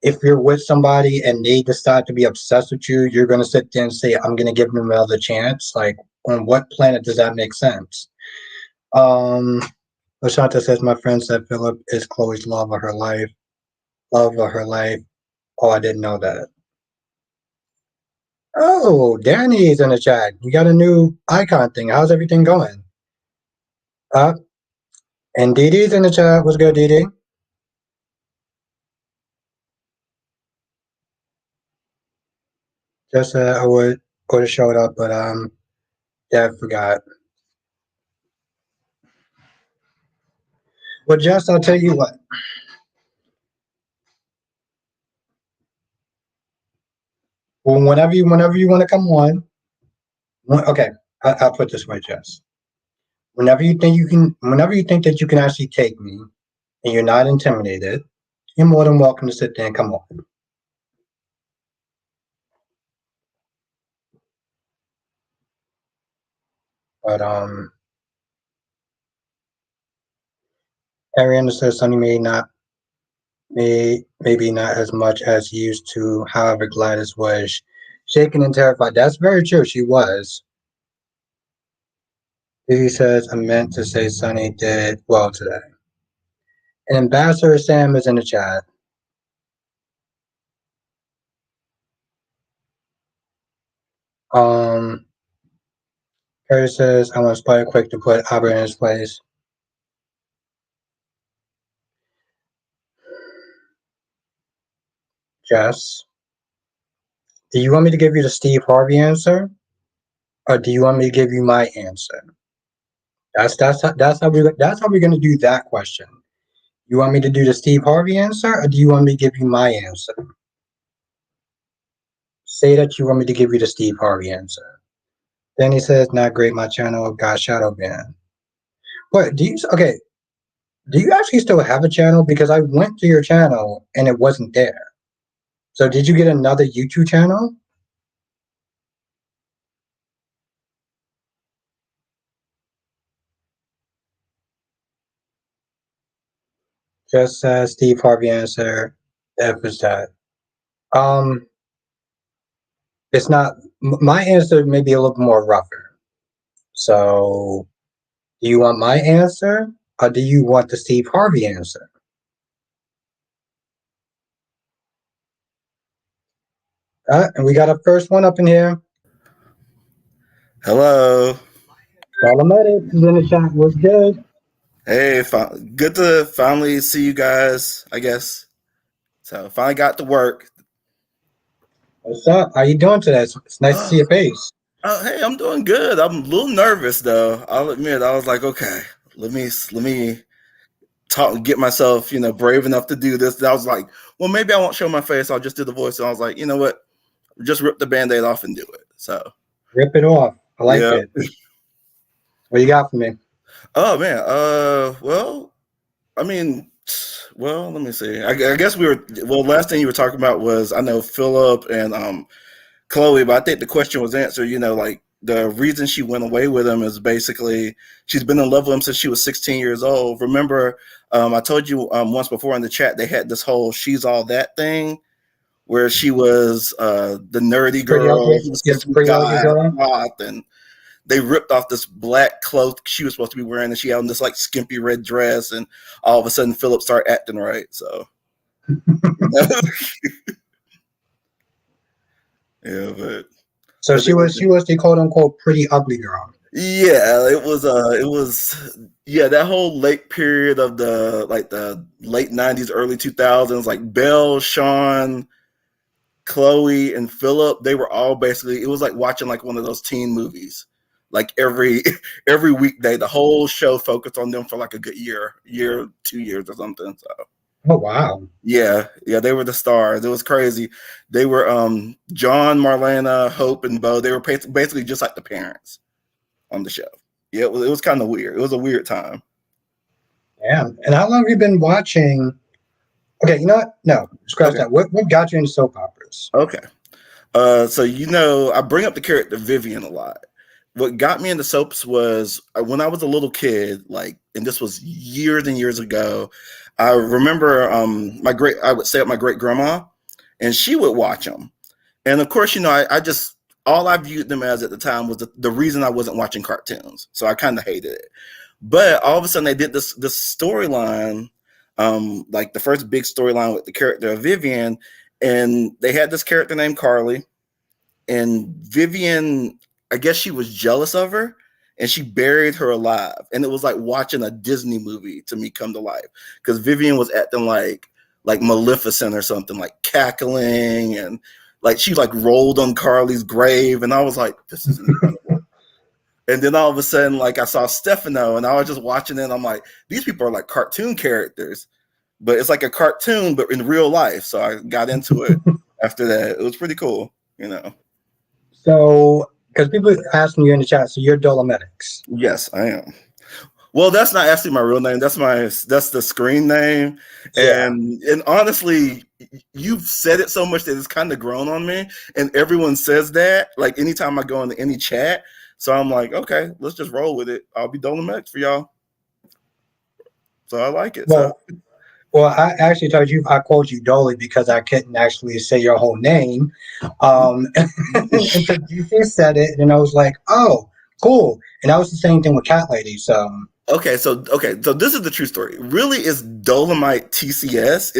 if you're with somebody and they decide to be obsessed with you, you're going to sit there and say, I'm going to give them another chance. Like, on what planet does that make sense? Um, Lashanta says, my friend said Philip is Chloe's love of her life. Love of her life. Oh, I didn't know that. Oh, Danny's in the chat. You got a new icon thing. How's everything going? Uh, and Dee Dee's in the chat. What's good, Dee Dee? Just I would have showed up, but yeah, I forgot. Well, Jess, I'll tell you what. Well, whenever you want to come on, okay, I'll put this way, Jess. Whenever you think that you can actually take me, and you're not intimidated, you're more than welcome to sit there and come on. But Ariana says Sunny maybe not as much as he used to. However, Gladys was shaken and terrified. That's very true. She was. He says I meant to say Sunny did well today. And Ambassador Sam is in the chat. Um, Curtis says I want Spider Quick to put Albert in his place. Jess, do you want me to give you the Steve Harvey answer, or do you want me to give you my answer? That's how we're gonna do that question. You want me to do the Steve Harvey answer, or do you want me to give you my answer? Say that you want me to give you the Steve Harvey answer. Then he says, "Not great. My channel got shadow banned." What do you? Okay, do you actually still have a channel? Because I went to your channel and it wasn't there. So did you get another YouTube channel? Just Steve Harvey answer. F is that. Um, it's not. My answer may be a little more rougher. So, do you want my answer, or do you want the Steve Harvey answer? And we got a first one up in here. Hello. Solomon is in the chat. What's good? Hey, good to finally see you guys, I guess. So, finally got to work. What's up? How you doing today? It's nice to see your face. Oh, hey, I'm doing good. I'm a little nervous though. I'll admit. I was like, okay, let me talk, get myself, brave enough to do this. I was like, well, maybe I won't show my face. I'll just do the voice. And I was like, you know what? Just rip the Band-Aid off and do it. So, Rip it off. I like yeah. it. What you got for me? Oh man. Well, I mean, well, let me see. I guess we were. Well, last thing you were talking about was I know Philip and Chloe, but I think the question was answered. Like the reason she went away with him is basically she's been in love with him since she was 16 years old. Remember, I told you once before in the chat they had this whole "she's all that" thing where she was the nerdy Pretty girl ugly. who was Yeah, supposed to be pretty ugly girl. goth, and they ripped off this black cloth she was supposed to be wearing, and she had on this like skimpy red dress, and all of a sudden Philip started acting right. So, yeah, but So but she was the quote unquote pretty ugly girl. yeah, it was yeah, that whole late period of the late 90s, early 2000s, like Belle, Sean, Chloe, and Philip, they were all basically, it was like watching like one of those teen movies. Like every every weekday, the whole show focused on them for like a good year, 2 years or something. So Oh wow. yeah, they were the stars. It was crazy. They were John, Marlena, Hope, and Bo. They were basically just like the parents on the show. Yeah, it was kind of weird. It was a weird time. Yeah. And how long have you been watching? Okay, you know what? No, scratch Okay. that. What got you into soap operas? Okay. So I bring up the character Vivian a lot. What got me into soaps was when I was a little kid, like, and this was years and years ago. I remember I would stay at my great grandma, and she would watch them. And of course, I just all I viewed them as at the time was the reason I wasn't watching cartoons. So I kind of hated it. But all of a sudden, they did this storyline, like the first big storyline with the character of Vivian, and they had this character named Carly, and Vivian, I guess she was jealous of her, and she buried her alive. And it was like watching a Disney movie to me come to life because Vivian was acting like Maleficent or something, like cackling, and like she like rolled on Carly's grave, and I was like, this is incredible. And then all of a sudden, like I saw Stefano, and I was just watching it. And I'm like, these people are like cartoon characters, but it's like a cartoon, but in real life. So I got into it after that. It was pretty cool. So, because people asking you in the chat, so you're Dolomitics. Yes, I am. Well, that's not actually my real name. That's the screen name. Yeah. And honestly, you've said it so much that it's kind of grown on me. And everyone says that, like anytime I go into any chat. So I'm like, okay, let's just roll with it. I'll be Dolomex for y'all. So I like it. So Well, I actually told you I called you Dolly because I couldn't actually say your whole name. And so you just said it, and I was like, oh, cool. And that was the same thing with Cat Lady. So, okay, so this is the true story. Really, it's Dolomite TCS.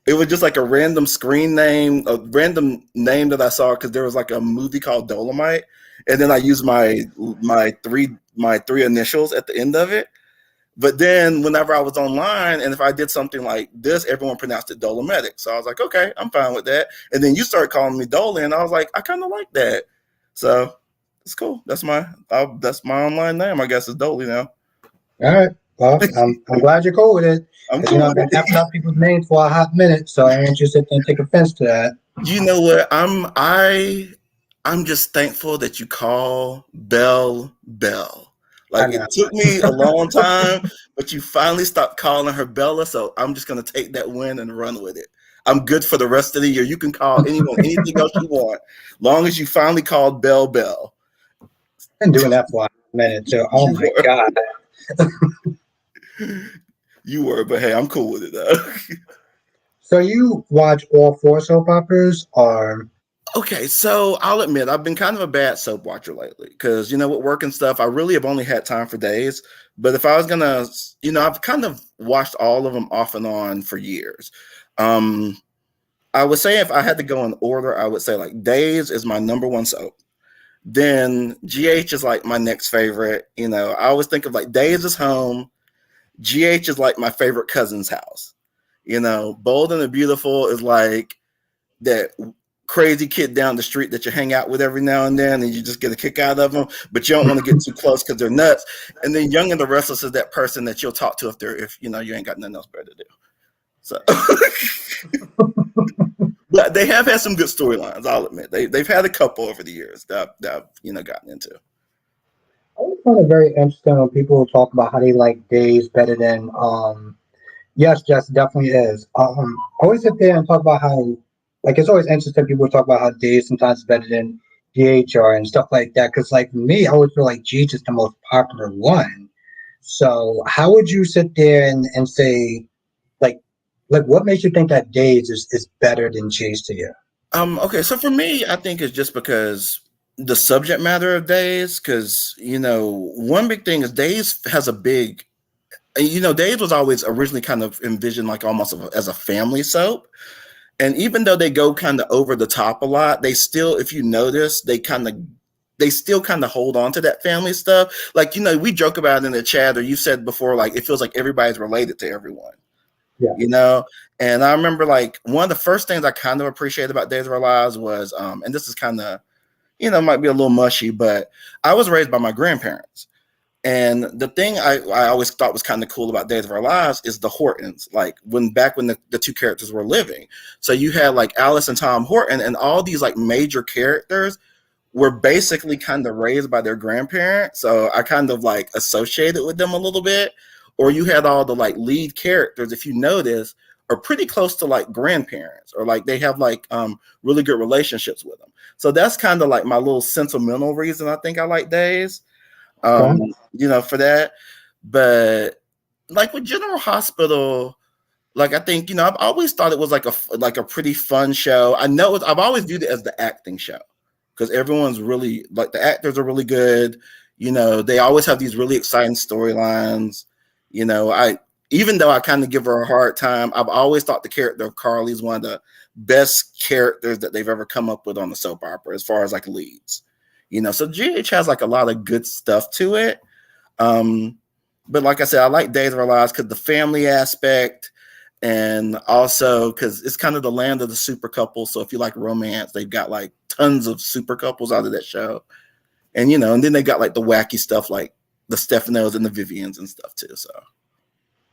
It was just like a random screen name, a random name that I saw because there was like a movie called Dolomite, and then I used my three initials at the end of it. But then whenever I was online, and if I did something like this, everyone pronounced it Dolometic. So I was like, okay, I'm fine with that. And then you started calling me Dolly, and I was like, I kind of like that. So it's cool. That's my online name. I guess it's Dolly now. all right. Well, I'm glad you're cool with it I'm because cool I've with been it. effing up people's names for a hot minute, so I don't want you to sit there and take offense to that. You know what? I'm just thankful that you call Belle Belle. I Like it know. took me a long time, but you finally stopped calling her Bella. So I'm just gonna take that win and run with it. I'm good for the rest of the year. You can call anyone anything else you want, long as you finally called Belle Belle. I've been doing that for a hot minute too. Oh You my were, god. you were, but hey, I'm cool with it though. So you watch all four soap operas, or Okay, so I'll admit I've been kind of a bad soap watcher lately because with work and stuff, I really have only had time for days. But if I was gonna, I've kind of watched all of them off and on for years. Um, I would say if I had to go in order, I would say like Days is my number one soap. Then GH is like my next favorite. I always think of like Days is home. GH is like my favorite cousin's house. Bold and the Beautiful is like that crazy kid down the street that you hang out with every now and then, and you just get a kick out of them, but you don't want to get too close because they're nuts. And then Young and the Restless is that person that you'll talk to if you ain't got nothing else better to do. So, but they have had some good storylines. I'll admit they've had a couple over the years that I've gotten into. find it very interesting when people talk about how they like days better than yes, yes, definitely is. Always sit there and talk about how, like, it's always interesting people talk about how days sometimes is better than GHR and stuff like that. Because, like, for me, I always feel like GH is the most popular one. So, how would you sit there and say, like, what makes you think that days is better than GH to you? Okay, so for me, I think it's just because the subject matter of Days, because one big thing is Days has a big, Days was always originally kind of envisioned like almost as a family soap. And even though they go kind of over the top a lot, they still, if you notice, they still kind of hold on to that family stuff. Like, we joke about it in the chat, or you said before, like it feels like everybody's related to everyone, Yeah. you know? And I remember like one of the first things I kind of appreciated about Days of Our Lives was, and this is kind of, might be a little mushy, but I was raised by my grandparents. And the thing I always thought was kind of cool about Days of Our Lives is the Hortons, like back when the two characters were living. So you had like Alice and Tom Horton, and all these like major characters were basically kind of raised by their grandparents. So I kind of like associated with them a little bit. Or you had all the like lead characters, if you notice, are pretty close to like grandparents, or like they have like really good relationships with them. So that's kind of like my little sentimental reason I think I like Days, Okay. for that. But like with General Hospital, like I think I've always thought it was like a pretty fun show. I've always viewed it as the acting show, because everyone's really like, the actors are really good. They always have these really exciting storylines. I Even though I kind of give her a hard time, I've always thought the character of Carly is one of the best characters that they've ever come up with on the soap opera as far as like leads. So GH has like a lot of good stuff to it. But like I said, I like Days of Our Lives because the family aspect, and also because it's kind of the land of the super couple. So if you like romance, they've got like tons of super couples out of that show. And then they got like the wacky stuff like the Stefanos and the Vivians and stuff too. So,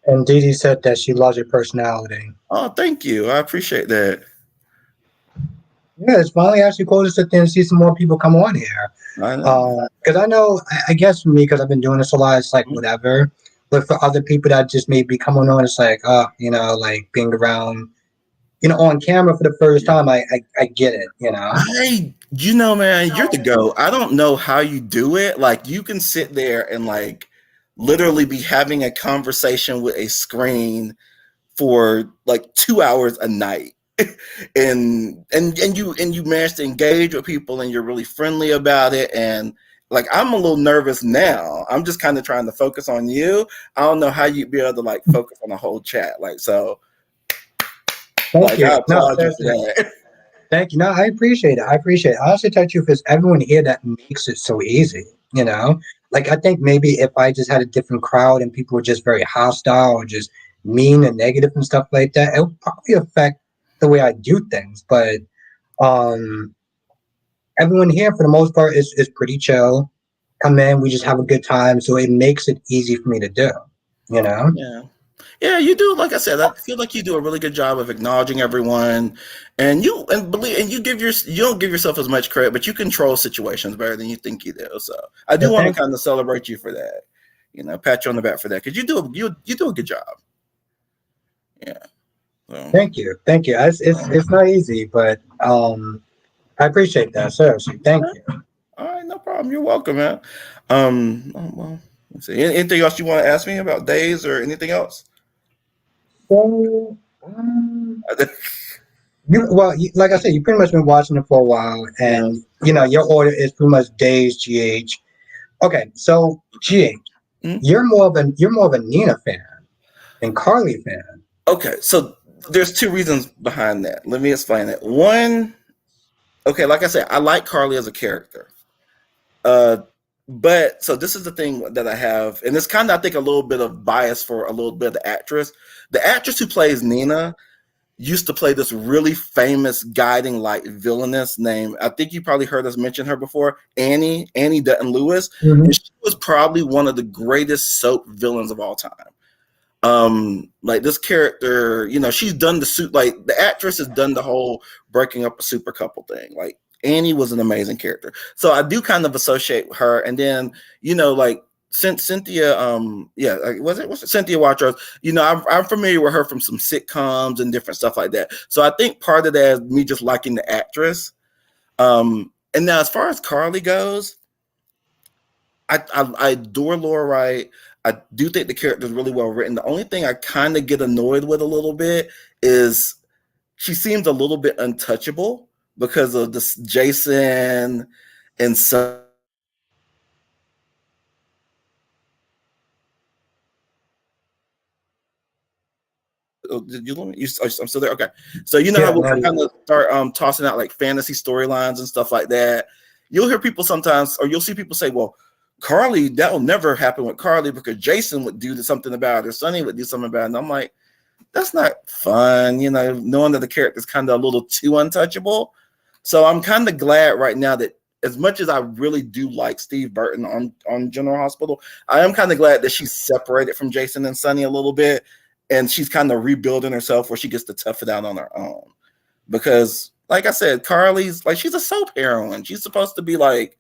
And Dee Dee said that she loves your personality. oh, thank you. I appreciate that. Yeah, it's finally actually cool to sit there and see some more people come on here. I know. Because I know, I guess for me, because I've been doing this a lot, it's like whatever. But for other people that just maybe coming on, it's like, like being around, on camera for the first time, I get it, Man, you're the GOAT. I don't know how you do it. Like, you can sit there and like literally be having a conversation with a screen for like 2 hours a night. and you manage to engage with people, and you're really friendly about it. And like, I'm a little nervous now. I'm just kind of trying to focus on you. I don't know how you'd be able to like focus on the whole chat. Like, so Thank like, I you. No, applaud you for seriously. that. Thank you. No, I appreciate it. I appreciate it. I honestly tell you, if it's everyone here that makes it so easy, you know? Like, I think maybe if I just had a different crowd and people were just very hostile or just mean and negative and stuff like that, it would probably affect the way I do things. But um, everyone here, for the most part, is pretty chill. Come in, we just have a good time. So it makes it easy for me to do, you know? Yeah. Yeah, you do. Like I said, I feel like you do a really good job of acknowledging everyone, and you don't give yourself as much credit, but you control situations better than you think you do. So I do So want to thank kind of celebrate you for that. Pat you on the back for that, because you do a good job. Yeah. So, Thank you. Thank you. It's not easy, but I appreciate that. Seriously. Thank you. all right, no problem. You're welcome, man. Well, let's see. Anything else you want to ask me about Days or anything else? So, like I said, you pretty much been watching it for a while, Yeah. and your order is pretty much Days GH. Okay, so GH, Mhm. you're more of a Nina fan than Carly fan. Okay, so there's two reasons behind that. Let me explain it. One, okay, like I said, I like Carly as a character. Uh, but so this is the thing that I have, and it's kind of, I think, a little bit of bias for a little bit of the actress. The actress who plays Nina used to play this really famous guiding light villainess named, I think you probably heard us mention her before, Annie Dutton Lewis, Mm-hmm. and she was probably one of the greatest soap villains of all time. Like, this character, she's done the suit, like the actress has done the whole breaking up a super couple thing. Like, Annie was an amazing character. So I do kind of associate her, and then like since Cynthia, was it Cynthia Watros? I'm familiar with her from some sitcoms and different stuff like that. So I think part of that is me just liking the actress. And now as far as Carly goes, I adore Laura Wright. I do think the character is really well written. The only thing I kind of get annoyed with a little bit is she seems a little bit untouchable because of this Jason and so. Oh, did you let me? I'm still there. Okay, so you know how Yeah, we no, kind of start tossing out like fantasy storylines and stuff like that. You'll hear people sometimes, or you'll see people say, "Well, Carly, that will never happen with Carly because Jason would do something about it, or Sonny would do something about it." And I'm like, that's not fun, knowing that the character is kind of a little too untouchable. So I'm kind of glad right now that as much as I really do like Steve Burton on General Hospital, I am kind of glad that she's separated from Jason and Sonny a little bit, and she's kind of rebuilding herself where she gets to tough it out on her own. Because, like I said, Carly's like she's a soap heroine. She's supposed to be like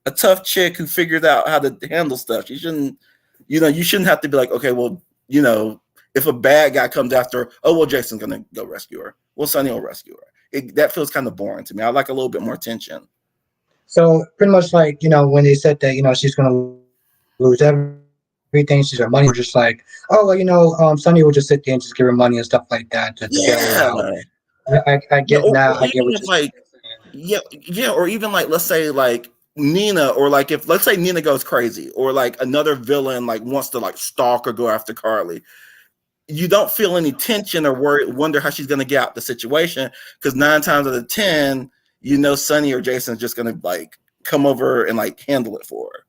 a tough chick who figures out how to handle stuff. She shouldn't, you shouldn't have to be like, okay, well, if a bad guy comes after her, oh well, Jason's gonna go rescue her. Well, Sonny will rescue her. That feels kind of boring to me. I like a little bit more tension. so pretty much like when they said that she's gonna lose everything, she's her money. We're just like, oh well, Sonny will just sit there and just give her money and stuff like that to bail her Yeah. out. I Yeah, get now. or I get even what if you're like saying. yeah, or even like let's say like Nina, or like if let's say Nina goes crazy, or like another villain like wants to like stalk or go after Carly, you don't feel any tension or wonder how she's gonna get out the situation because 9 times out of 10, Sonny or Jason's just gonna like come over and like handle it for her.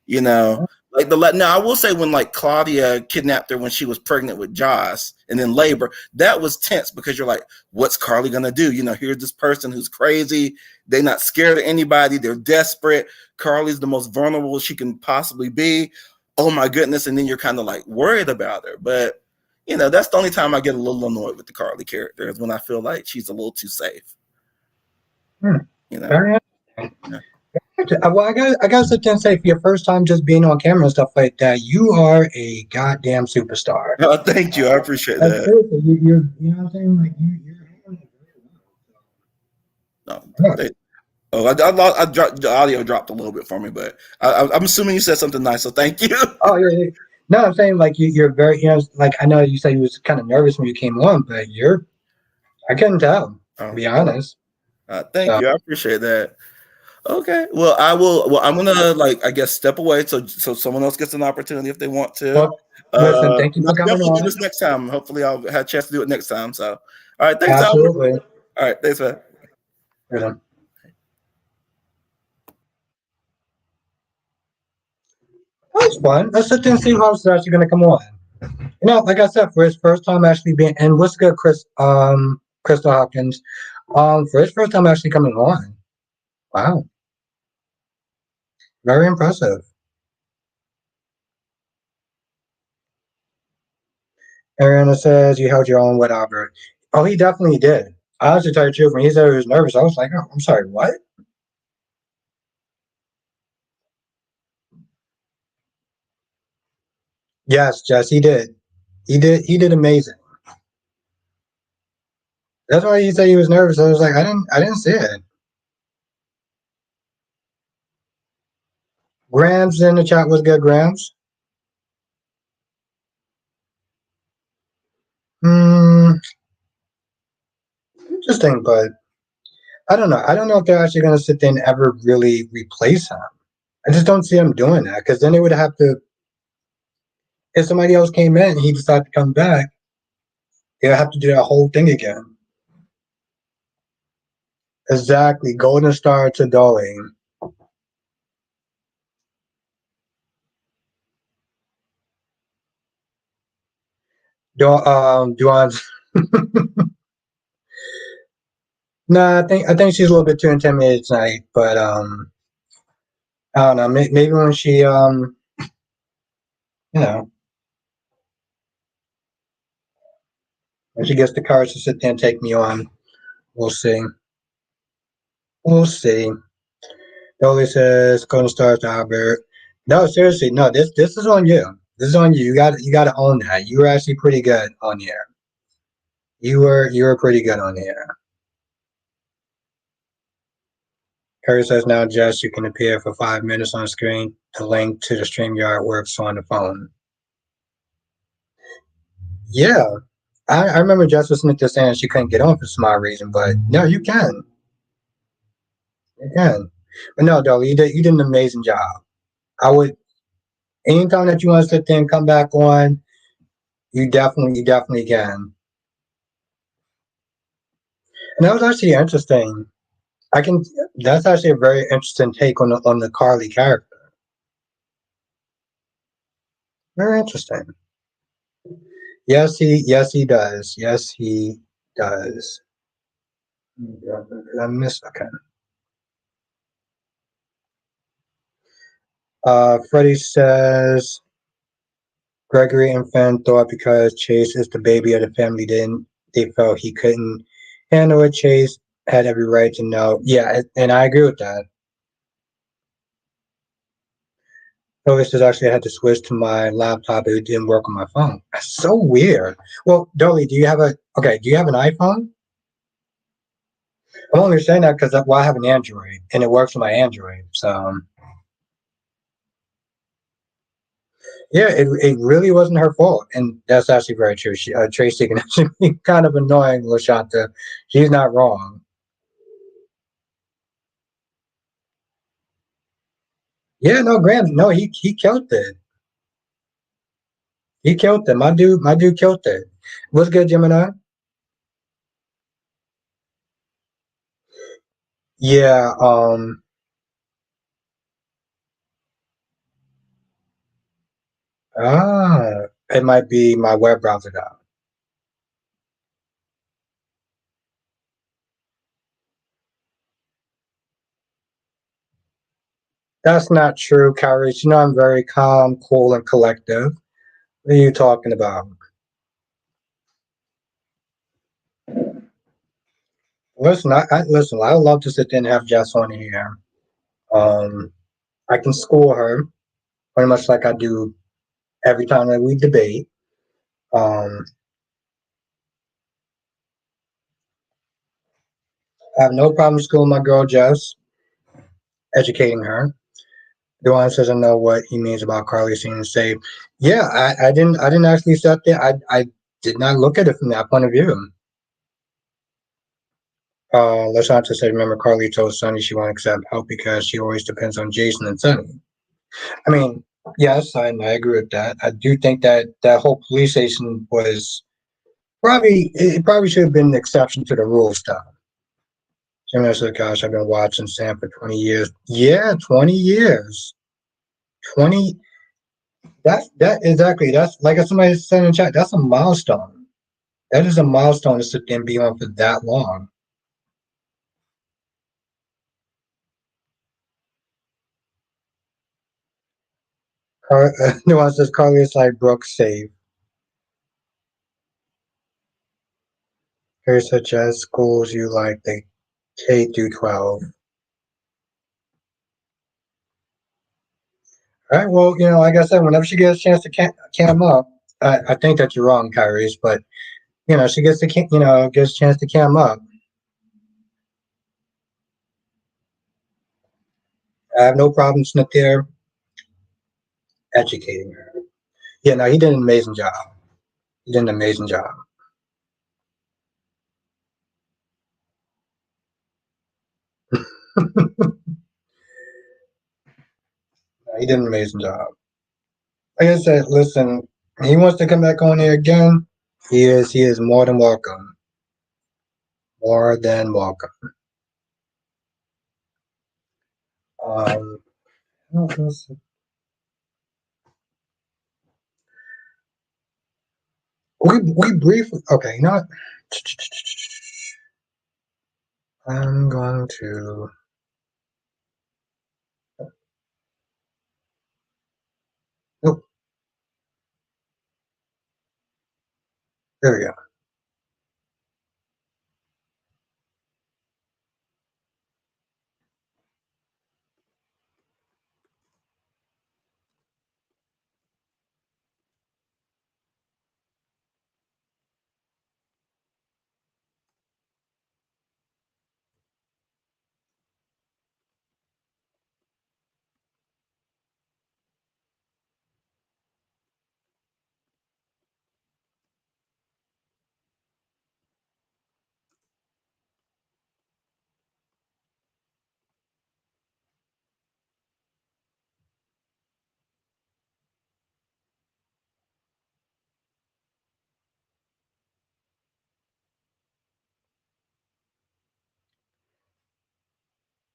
you know like now I will say when like Claudia kidnapped her when she was pregnant with Joss and in labor, that was tense because you're like, what's Carly gonna do? Here's this person who's crazy, they're not scared of anybody, they're desperate, Carly's the most vulnerable she can possibly be, oh my goodness. And then you're kind of like worried about her. But that's the only time I get a little annoyed with the Carly character, is when I feel like she's a little too safe. you know Very interesting. yeah. Well, I gotta sit there and say, for your first time just being on camera and stuff like that, you are a goddamn superstar. Thank you, I appreciate Like that. seriously, you know what I'm saying? Like you're handling it very No, well. they, oh, I dropped the audio, dropped a little bit for me, but I'm assuming you said something nice, so thank you. Oh, yeah. No, I'm saying like you're very, like I know you said you was kind of nervous when you came on, but I couldn't tell, to Oh, be honest. thank So, you, I appreciate that. Okay, well, I will. Well, I'm gonna like I guess step away so someone else gets an opportunity if they want to. well, listen, thank you And for I'll coming definitely do on. this next time. Hopefully, I'll have a chance to do it next time. So, all right, thanks, Albert. Absolutely. All right, thanks, man. That was fun. Let's sit there and see who else is actually going to come on. Like I said, for his first time actually being, and what's good, Crystal Hopkins, for his first time actually coming on. Wow, very impressive. Ariana says you held your own with Albert. Oh, he definitely did. I have to tell you the truth. When he said he was nervous, I was like, oh, I'm sorry, what? Yes, Jess, he did. He did amazing. That's why he said he was nervous. I was like, I didn't see it. Grams in the chat was good. Grams. Hmm, interesting, but I don't know. I don't know if they're actually going to sit there and ever really replace him. I just don't see him doing that because then they would have to. If somebody else came in and he decided to come back, they'll have to do that whole thing again. Exactly. Golden Star to Darlene. Duan's. No, I think she's a little bit too intimidated tonight, but I don't know. Maybe when she you know when she gets the courage to sit there and take me on, we'll see. We'll see. Dolly says Golden Stars to Albert. No, seriously, no. This is on you. This is on you. You got to own that. You were actually pretty good on here. You were pretty good on here. Harry says now, Jess, you can appear for 5 minutes on screen. The link to the StreamYard works on the phone. Yeah, I remember Jess was Smith just saying she couldn't get on for some odd reason, but no, you can. You can. But no, Dolly, you did an amazing job. I would anytime that you want to sit there and come back on, you definitely can. And that was actually interesting. I can. That's actually a very interesting take on the Carly character. Very interesting. Yes he does. Yes he does. I missed. Okay. Freddie says Gregory and Finn thought because Chase is the baby of the family, then they felt he couldn't handle it. Chase had every right to know. Yeah, and I agree with that. Notice is actually I had to switch to my laptop. It didn't work on my phone. That's so weird. Well, Dolly, do you have an iPhone? I'm only saying that because I have an Android and it works with my Android. So yeah, it really wasn't her fault, and that's actually very true. Tracy can actually be kind of annoying, Lashanta. She's not wrong. Yeah, no, Graham, no, he killed it. He killed it. My dude killed it. What's good, Gemini? Yeah, it might be my web browser down. That's not true, Kyrie. You know I'm very calm, cool, and collective. What are you talking about? Listen, listen. I would love to sit there and have Jess on here. Um, I can school her pretty much like I do every time that we debate. Um, I have no problem schooling my girl Jess, educating her. Duane says I know what he means about Carly seeing safe. Yeah, I didn't actually sit there. I did not look at it from that point of view. Lashanta said, remember Carly told Sonny she won't accept help because she always depends on Jason and Sonny. I mean, yes, I agree with that. I do think that whole police station was probably should have been an exception to the rule stuff. Jimmy said, gosh, I've been watching Sam for 20 years. Yeah, 20 years. 20 that exactly. That's like somebody said in the chat, that's a milestone. That is a milestone to sit there and be on for that long. Nuance says Carly is like Brooke save. Here such as schools you like the K through 12. All right, well, like I said, whenever she gets a chance to cam up, I think that you're wrong, Kyrie's, but she gets to gets a chance to cam up. I have no problem sitting there educating her. Yeah, no, he did an amazing job. He did an amazing job. He did an amazing job. Like I said, listen, he wants to come back on here again. He is more than welcome. More than welcome. Um, we briefly okay. You know what? I'm going to. Oh, there we go.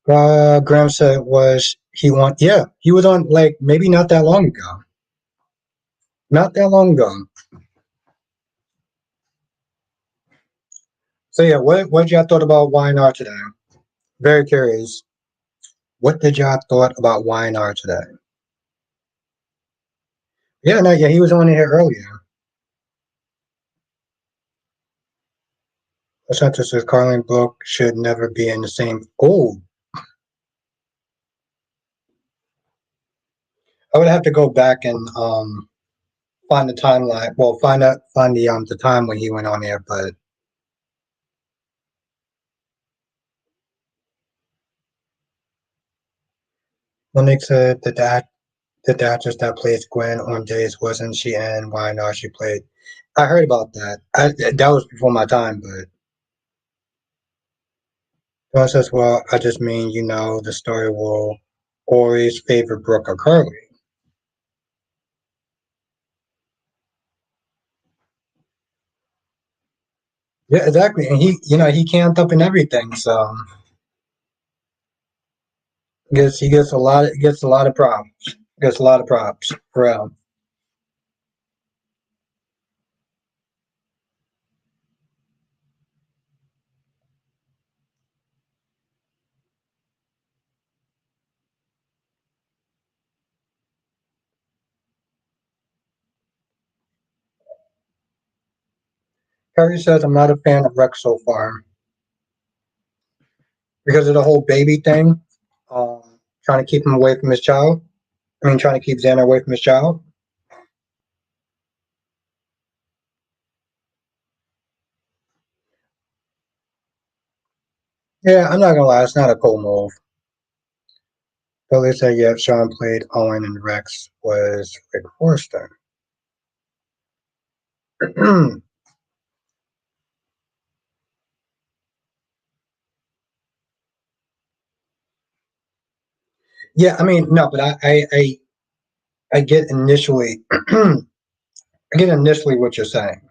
Graham said was he want yeah, he was on like maybe not that long ago. Not that long ago. So yeah, what y'all thought about YNR today? Very curious. What did y'all thought about YNR today? Yeah, no, yeah, he was on here earlier. Santa says Carlin book should never be in the same. Oh, I would have to go back and find the timeline. Well, find the time when he went on there. But Monique said that the actress that plays Gwen on Days wasn't she in Why Not she played. I heard about that. That was before my time, but Dawn says, well, I just mean the story will always favor Brooke or Curly. Yeah, exactly. And he camped up in everything, so he gets a lot of props. Gets a lot of props for real. Harry says I'm not a fan of Rex so far because of the whole baby thing. Trying to keep him away from his child. I mean, trying to keep Xander away from his child. Yeah, I'm not gonna lie, it's not a cool move. Billy said, yeah, Sean played Owen and Rex was Rick Forster. Yeah, I mean, no, but I get initially, I get initially what you're saying.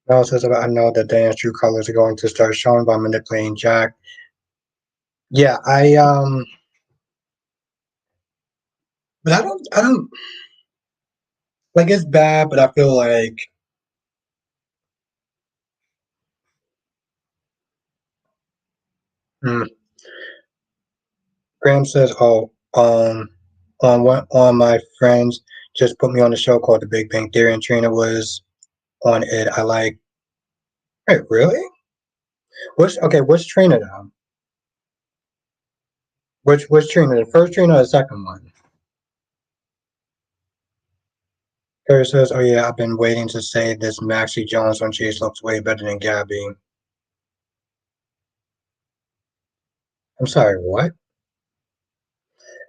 Mel says, I know that Dan's true colors are going to start showing by manipulating Jack. Yeah, but I don't like it's bad, but I feel like hmm. Graham says, oh, on my friends just put me on a show called The Big Bang Theory, and Trina was on it. I like, wait, really? Which Trina though? Which Trina? The first Trina or the second one? Harry says, oh yeah, I've been waiting to say this Maxie Jones when she looks way better than Gabby. I'm sorry, what?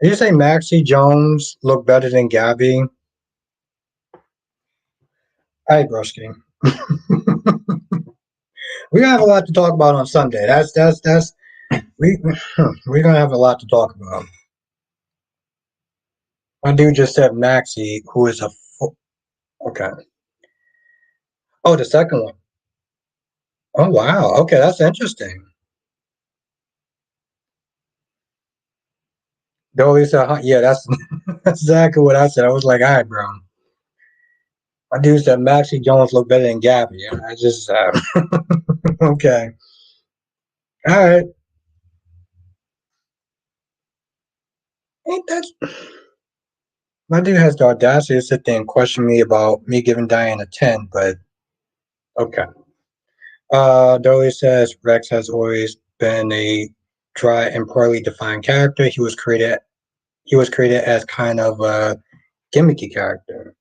Did you say Maxie Jones look better than Gabby? All right, broski. We're gonna have a lot to talk about on Sunday. That's we we're gonna have a lot to talk about. My dude just said Maxie, who is a okay. Oh, the second one. Oh wow. Okay, that's interesting. Dolly said, yeah, that's that's exactly what I said. I was like, all right, bro. My dude said Maxie Jones looked better than Gabby. And I just okay. All right. Ain't that my dude has the audacity to sit there and question me about me giving Diane a 10, but okay. Dolly says Rex has always been a dry and poorly defined character. He was created as kind of a gimmicky character.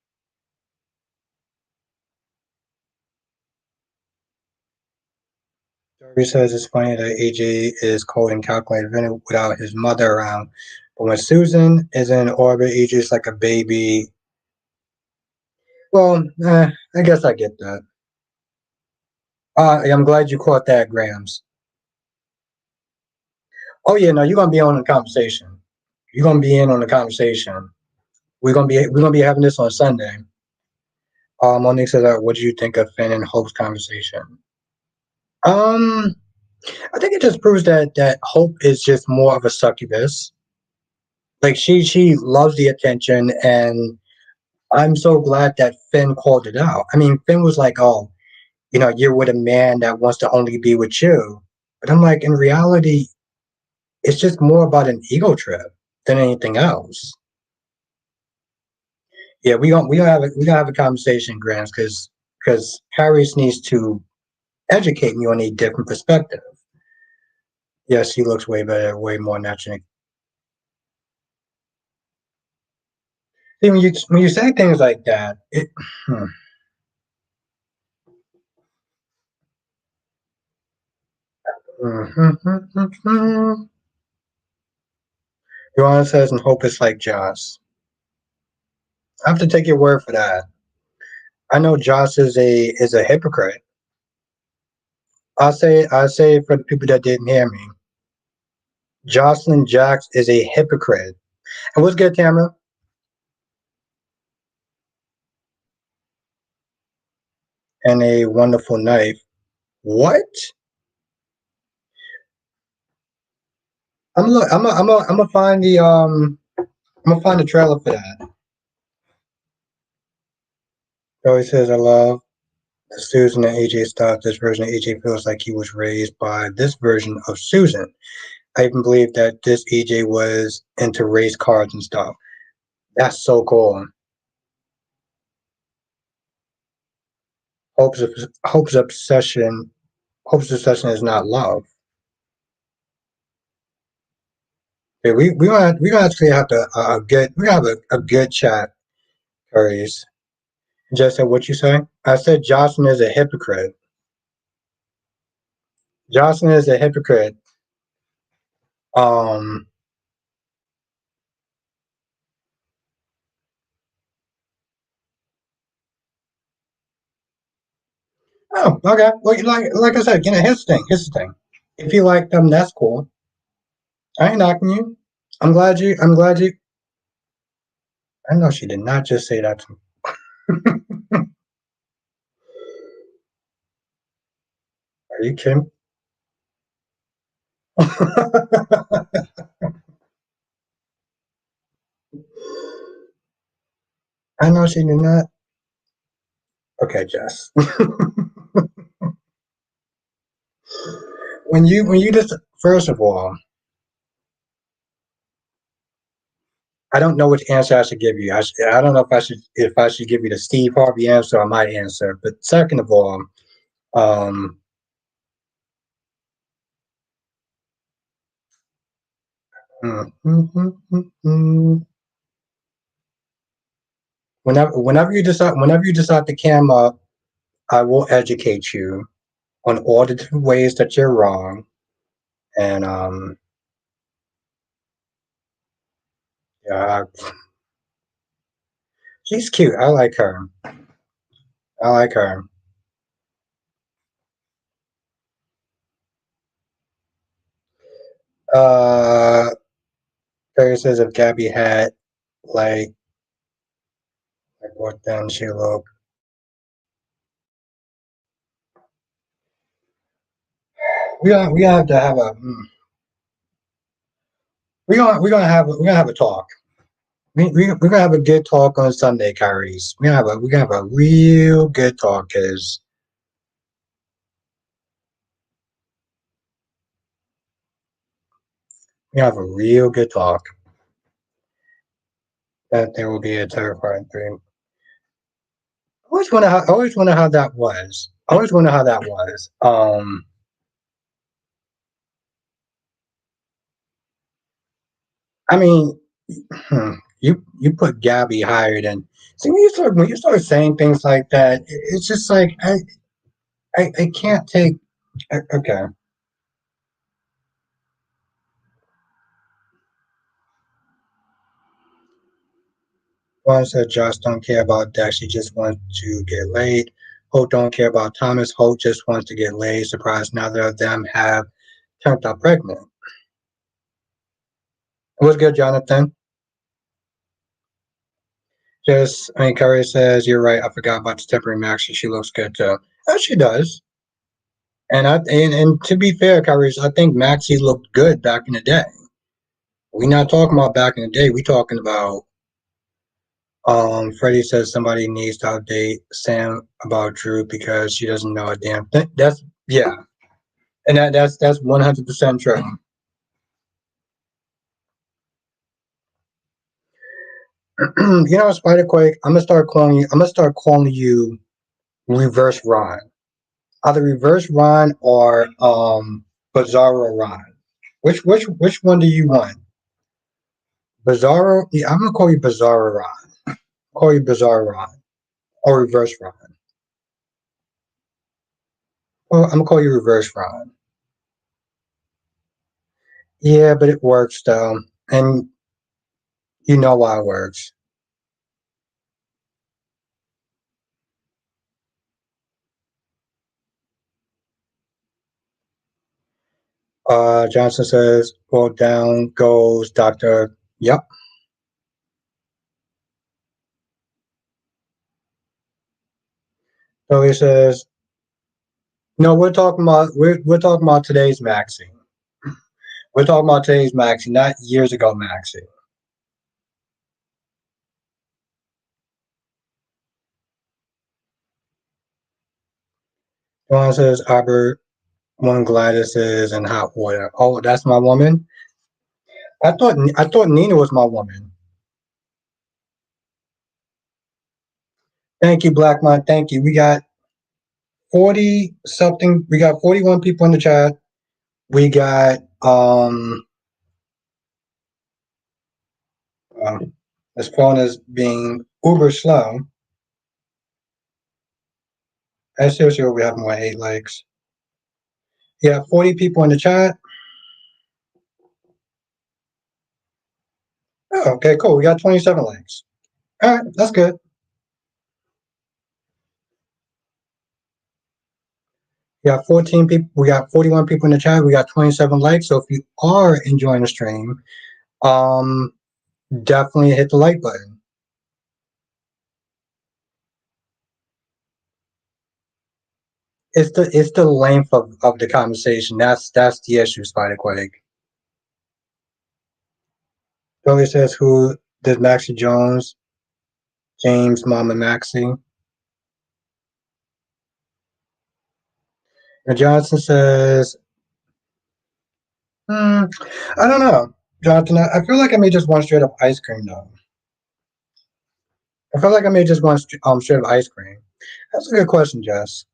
Dolly says it's funny that AJ is cold and calculated without his mother around. But when Susan is in orbit, AJ's like a baby. Well, I guess I get that. I'm glad you caught that, Grams. Oh yeah, no, you're gonna be on the conversation. You're gonna be in on the conversation. We're gonna be having this on Sunday. Monique said, "What do you think of Finn and Hope's conversation?" Um, I think it just proves that Hope is just more of a succubus. Like she loves the attention, and I'm so glad that Finn called it out. I mean, Finn was like, "Oh, you're with a man that wants to only be with you," but I'm like, in reality, it's just more about an ego trip than anything else. Yeah, we gonna have a conversation, Grants, because Harris needs to educate me on a different perspective. Yes, he looks way better, way more natural. See, when you say things like that, hmm. Joanna says, and hope it's like Joss. I have to take your word for that. I know Joss is a hypocrite. I say it for the people that didn't hear me. Jocelyn Jacks is a hypocrite. And what's good, Tamara? And a wonderful knife. What? I'm gonna find I'm gonna find the trailer for that. Joey says I love Susan and AJ stuff. This version of AJ feels like he was raised by this version of Susan. I even believe that this EJ was into race cards and stuff. That's so cool. Hope's Hope's obsession Hope's obsession is not love. Yeah, we gonna actually have to we have a good chat, Curry's. Just said what you say? I said Jocelyn is a hypocrite. Jocelyn is a hypocrite. Um oh, okay. Well like I said, here's the thing. If you like them, that's cool. I ain't knocking you. I'm glad you I know she did not just say that to me. Are you kidding? I know she did not. Okay, Jess. when you just first of all, I don't know which answer I should give you. I don't know if I should give you the Steve Harvey answer or my answer. But second of all, um, whenever you decide to cam up, I will educate you on all the different ways that you're wrong. And yeah, she's cute. I like her. I like her. Uh, Terry says if Gabby had like what then she look. We gonna have to have a we're gonna have a talk. We're gonna have a good talk on Sunday, Kyrie's. We gonna have a real good talk because we have a real good talk. That there will be a terrifying dream. I always wonder how that was. I always wonder how that was. I mean, you put Gabby higher than. See when you start saying things like that, it's just like I can't take. Okay, one said Josh don't care about Dex. She just wants to get laid. Hope don't care about Thomas. Hope just wants to get laid. Surprised neither of them have turned out pregnant. What's good, Jonathan? I mean, Curry says, you're right. I forgot about the temporary max. She looks good too. Oh, she does. And to be fair, Kyrie, I think Maxi looked good back in the day. We're not talking about back in the day. We're talking about Freddie says somebody needs to update Sam about Drew because she doesn't know a damn thing. That's yeah, and that's 100% true. You know, Spider Quake. I'm gonna start calling you. I'm gonna start calling you Reverse Ron. Either Reverse Ron or Bizarro Ron. Which one do you want? Bizarro. Yeah, I'm gonna call you Bizarro Ron. Call you Bizarro Ron or Reverse Ron. Well, I'm gonna call you Reverse Ron. Yeah, but it works though, and you know why it works. Johnson says, well, down goes Dr. Yep. So he says, no, we're talking about today's Maxi. We're talking about today's Maxi, not years ago Maxi. John says, Albert, one Gladys is in hot water. Oh, that's my woman. I thought Nina was my woman. Thank you, Blackmon. Thank you. We got 40 something. We got 41 people in the chat. We got uh, this phone is being uber slow. I seriously hope we have more 8 likes. Yeah, 40 people in the chat. Oh, okay, cool. We got 27 likes. All right, that's good. We got 14 people. We got 41 people in the chat. We got 27 likes. So if you are enjoying the stream, um, definitely hit the like button. It's the length of the conversation. That's the issue, Spider Quake. Billy says, who did Maxie Jones? James, Mama Maxie. And Johnson says, I don't know. Jonathan, I feel like I may just want straight up ice cream though. I feel like I may just want straight up ice cream. That's a good question, Jess.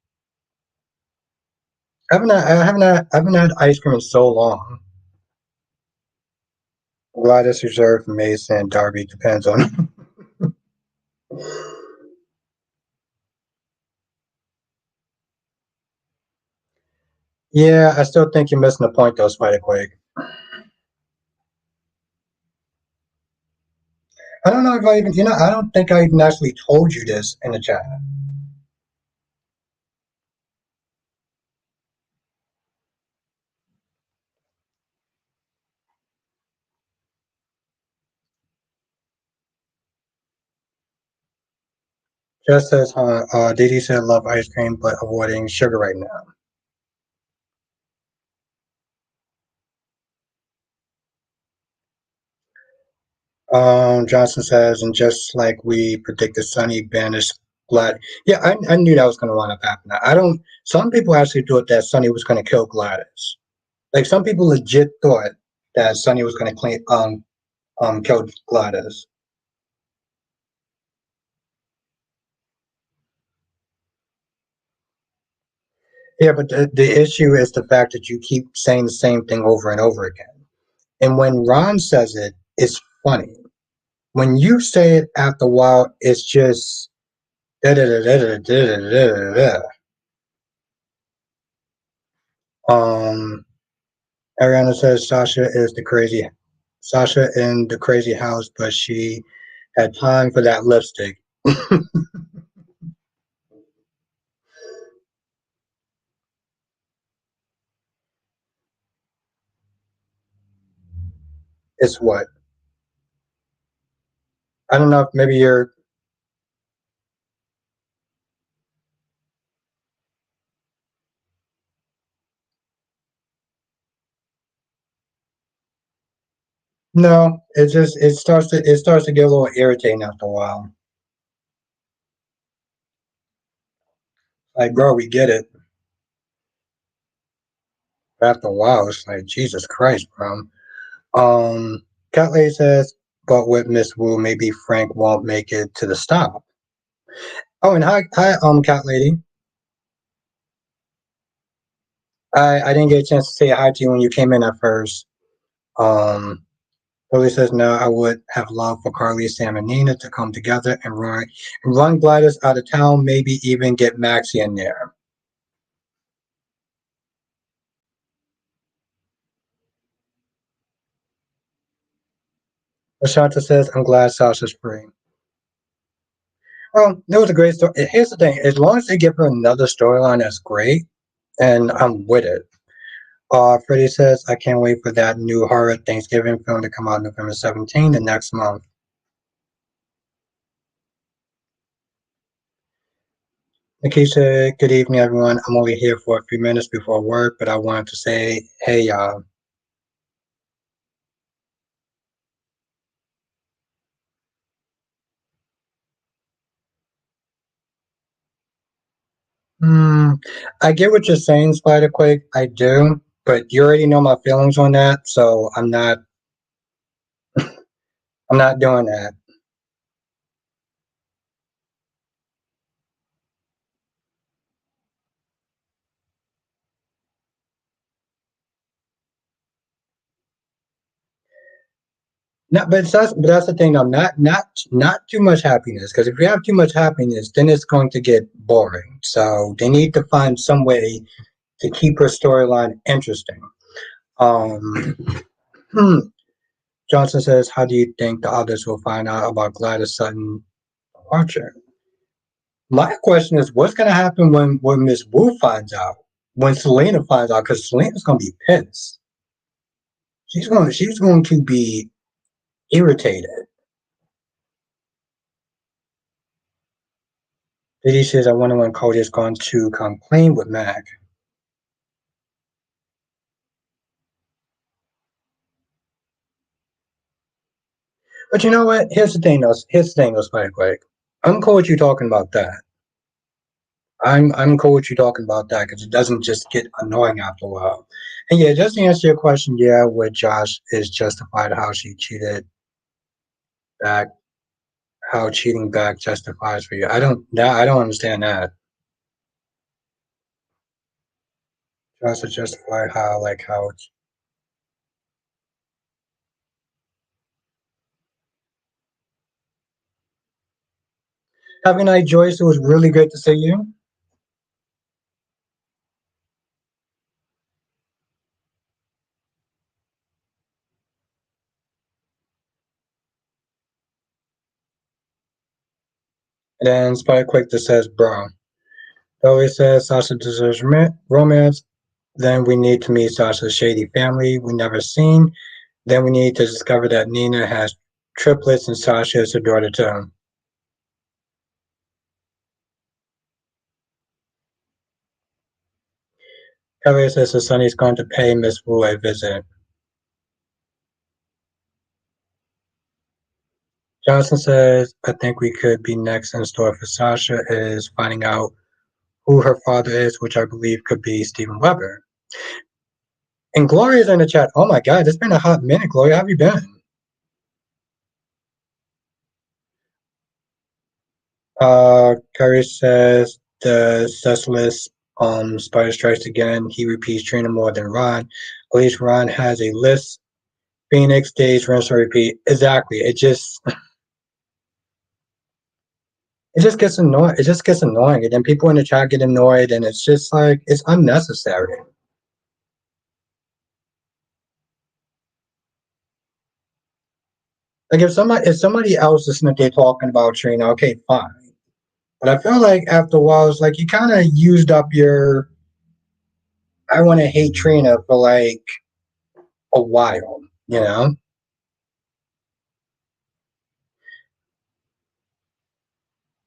I haven't had ice cream in so long. Gladys reserved for Mason and Darby depends on. Yeah, I still think you're missing the point though, Spider Quake. I don't know if I even, I don't think I even actually told you this in the chat. Jess says, Didi said love ice cream, but avoiding sugar right now. Johnson says, and just like we predicted, Sunny banished Glad. Yeah, I knew that was going to run up happening. I don't. Some people actually thought that Sunny was going to kill Gladys. Like some people legit thought that Sunny was going to kill Gladys. Yeah, but the issue is the fact that you keep saying the same thing over and over again. And when Ron says it, it's funny. When you say it after a while, it's just da da da da da da da da. Ariana says Sasha in the crazy house, but she had time for that lipstick. It's what? I don't know if maybe you're. No, it starts to get a little irritating after a while. Like, bro, we get it. But after a while, it's like Jesus Christ, bro. Cat Lady says, but with Miss Wu, maybe Frank won't make it to the stop. Oh, and Cat Lady. I didn't get a chance to say hi to you when you came in at first. Um, Billy says, no, I would have loved for Carly, Sam, and Nina to come together and run Gladys out of town, maybe even get Maxie in there. Ashanta says, I'm glad Sasha's free. Well, it was a great story. Here's the thing: as long as they give her another storyline, that's great, and I'm with it. Freddie says, I can't wait for that new horror Thanksgiving film to come out November 17th, the next month. Nikki said, good evening, everyone. I'm only here for a few minutes before work, but I wanted to say, hey, y'all. Hmm, I get what you're saying, Spider-Quake. I do, but you already know my feelings on that, so I'm not doing that. Not, but that's the thing though. Not too much happiness. Because if you have too much happiness, then it's going to get boring. So they need to find some way to keep her storyline interesting. Um, hmm. Johnson says, "How do you think the others will find out about Gladys Sutton departure?" My question is, what's going to happen when Miss Wu finds out? When Selena finds out? Because Selena's going to be pissed. She's going to be irritated. Diddy says, I wonder when Cody's going to complain with Mac. But you know what? Here's the thing, though, Spike. Like, I'm cool with you talking about that. I'm cool with you talking about that because it doesn't just get annoying after a while. And yeah, just to answer your question, yeah, with Josh is justified how she cheated back, how cheating back justifies for you. I don't understand that. Josh is justified how. Have a night, Joyce. It was really great to see you. And then Spike Quick just says, bro. Always says Sasha deserves romance. Then we need to meet Sasha's shady family we never seen. Then we need to discover that Nina has triplets and Sasha is her daughter too. Kelly says her son is going to pay Miss Wu a visit. Johnson says, I think we could be next in store for Sasha is finding out who her father is, which I believe could be Steven Weber. And Gloria's in the chat. Oh my God, it's been a hot minute, Gloria. How have you been? Curry says the Cecilus Spider Strikes Again. He repeats Trina more than Ron. At least Ron has a list. Phoenix Days, rinse and repeat. Exactly. It just gets annoying. It just gets annoying. And then people in the chat get annoyed and it's just like it's unnecessary. Like if somebody else is there talking about Trina, okay, fine. But I feel like after a while it's like you kinda used up your I wanna hate Trina for like a while, you know?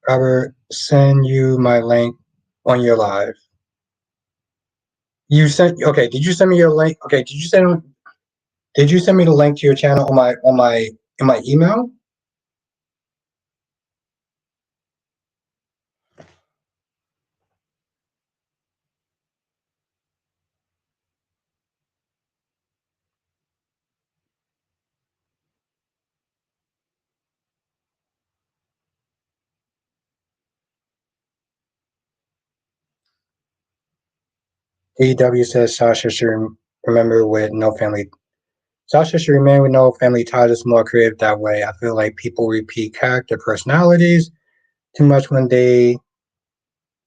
Robert, send you my link on your live. You sent okay, did you send me your link? Okay, did you send Did you send me the link to your channel on my in my email? AEW says Sasha should remember with no family. Sasha should remain with no family ties. Is more creative that way. I feel like people repeat character personalities too much when they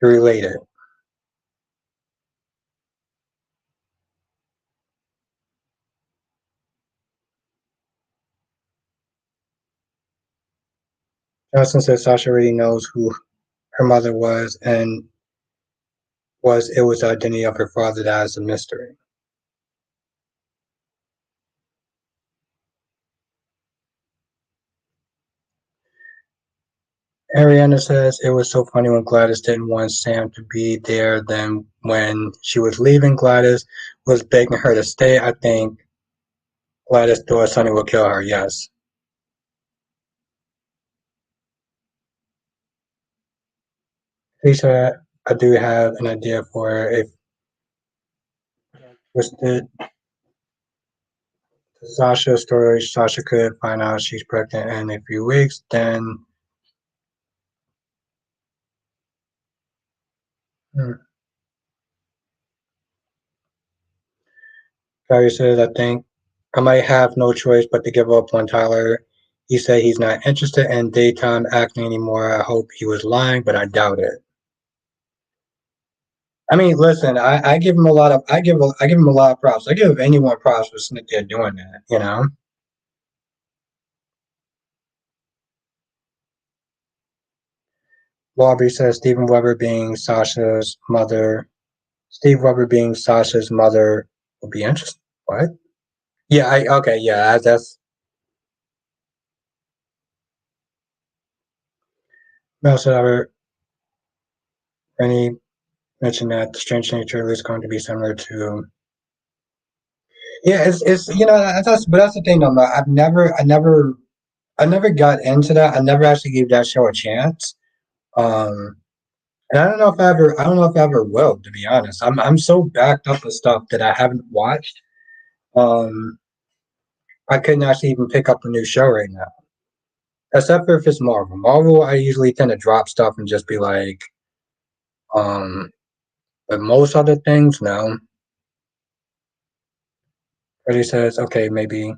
relate it. Johnson says Sasha already knows who her mother was and it was the identity of her father that is a mystery. Ariana says it was so funny when Gladys didn't want Sam to be there. Then when she was leaving, Gladys was begging her to stay. I think Gladys thought Sonny would kill her. Yes. Lisa, I do have an idea for if twisted Sasha story. Sasha could find out she's pregnant in a few weeks. Then Gary says, I think I might have no choice but to give up on Tyler. He said he's not interested in daytime acting anymore. I hope he was lying, but I doubt it. I mean, listen, I give him a lot of I give him a lot of props. I give anyone props for sitting there doing that, you know. Bobby says Steve Weber being Sasha's mother would be interesting. What? Yeah, I okay, yeah, that's Mel said Rennie mentioned that the strange nature is going to be similar to yeah, it's you know that's the thing though. I never got into that. I never actually gave that show a chance. Um, and I don't know if I ever will. To be honest, I'm so backed up with stuff that I haven't watched. Um, I couldn't actually even pick up a new show right now, except for if it's Marvel. Marvel, I usually tend to drop stuff and just be like, um, but most other things, no. Freddie says, okay, maybe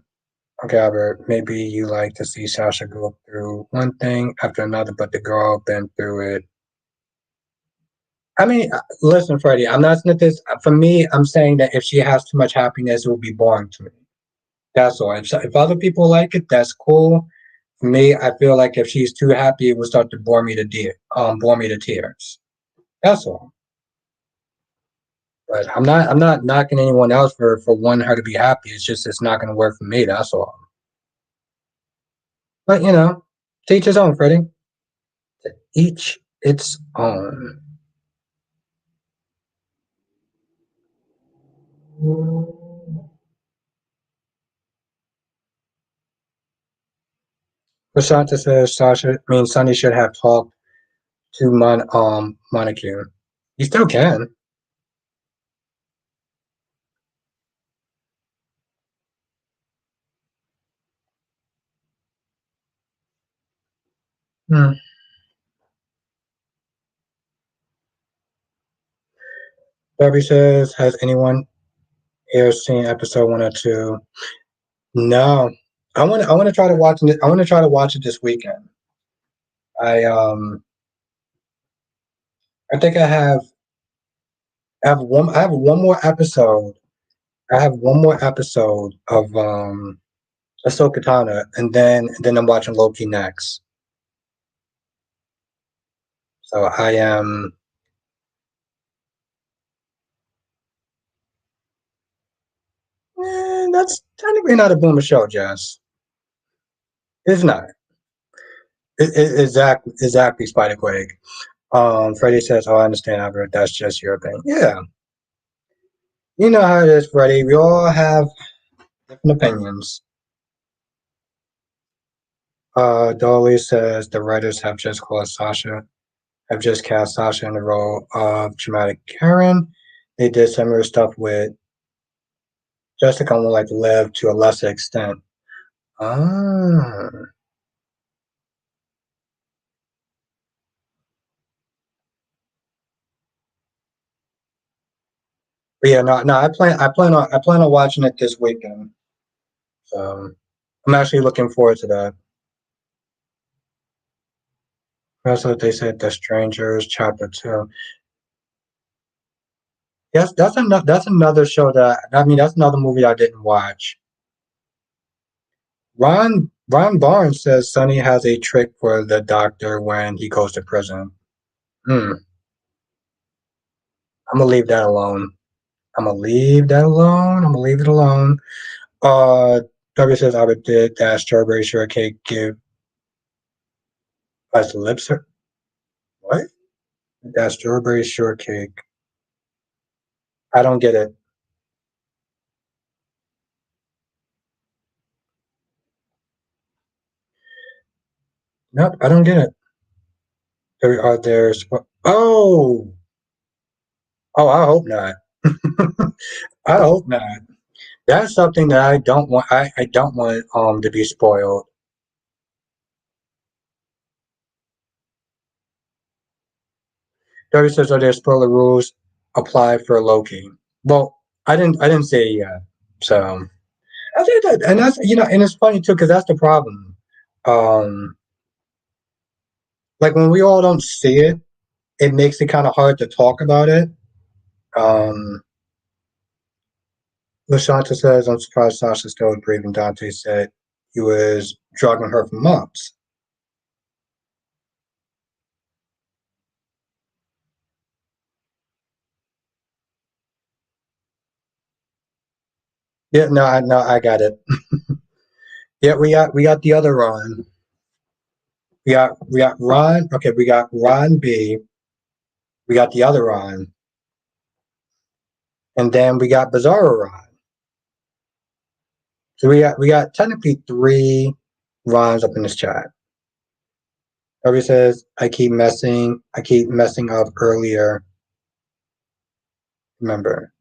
okay, Albert, maybe you like to see Sasha go through one thing after another, but the girl been through it. I mean, listen, Freddie, I'm not saying this. For me, I'm saying that if she has too much happiness, it will be boring to me. That's all. If other people like it, that's cool. For me, I feel like if she's too happy, it will start to bore me to tears. That's all. But I'm not knocking anyone else for wanting her to be happy. It's just it's not going to work for me. That's all. But you know, to each his own, Freddie. To each its own. Prashanta says Sonny should have talked to Monaco. You still can. Hmm. Barbie says, has anyone here seen episode 1 or 2? No. I want to try to watch it. I want to try to watch it this weekend. I um I think I have one more episode. I have one more episode of Ahsoka Tano, and then I'm watching Loki next. So I am that's technically not a boomer show, Jess. It's not. Exactly, Spider Quake. Freddie says, "Oh, I understand, Albert. That's just your thing." Yeah, you know how it is, Freddie. We all have Different opinions. Dolly says the writers have just cast Sasha in the role of dramatic Karen. They did similar stuff with Jessica on like Liv to a lesser extent. Ah. But yeah, no, no. I plan on watching it this weekend. So I'm actually looking forward to that. That's what they said. The Strangers Chapter Two. Yes, that's another show that I mean that's another movie I didn't watch. Ron Barnes says Sonny has a trick for the doctor when he goes to prison. Hmm. I'm gonna leave that alone. I'm gonna leave that alone. I'm gonna leave it alone. W says I would did that strawberry shortcake give us lips. What? That strawberry shortcake. I don't get it. Nope, I don't get it. There are there's oh oh I hope not. I hope not. That's something that I don't want. I don't want to be spoiled. Dirty says, "Are there spoiler rules apply for Loki?" Well, I didn't say it yet. So I think that, and that's and it's funny too because that's the problem. Um, like when we all don't see it, it makes it kind of hard to talk about it. Um, Lashanta says, "I'm surprised Sasha's still breathing." Dante said he was drugging her for months. Yeah, no, I got it. Yeah, we got the other Ron. We got Ron. Okay, we got Ron B. We got the other Ron, and then we got Bizarro Ron. So we got technically three Rons up in this chat. Everybody says I keep messing up earlier. Remember,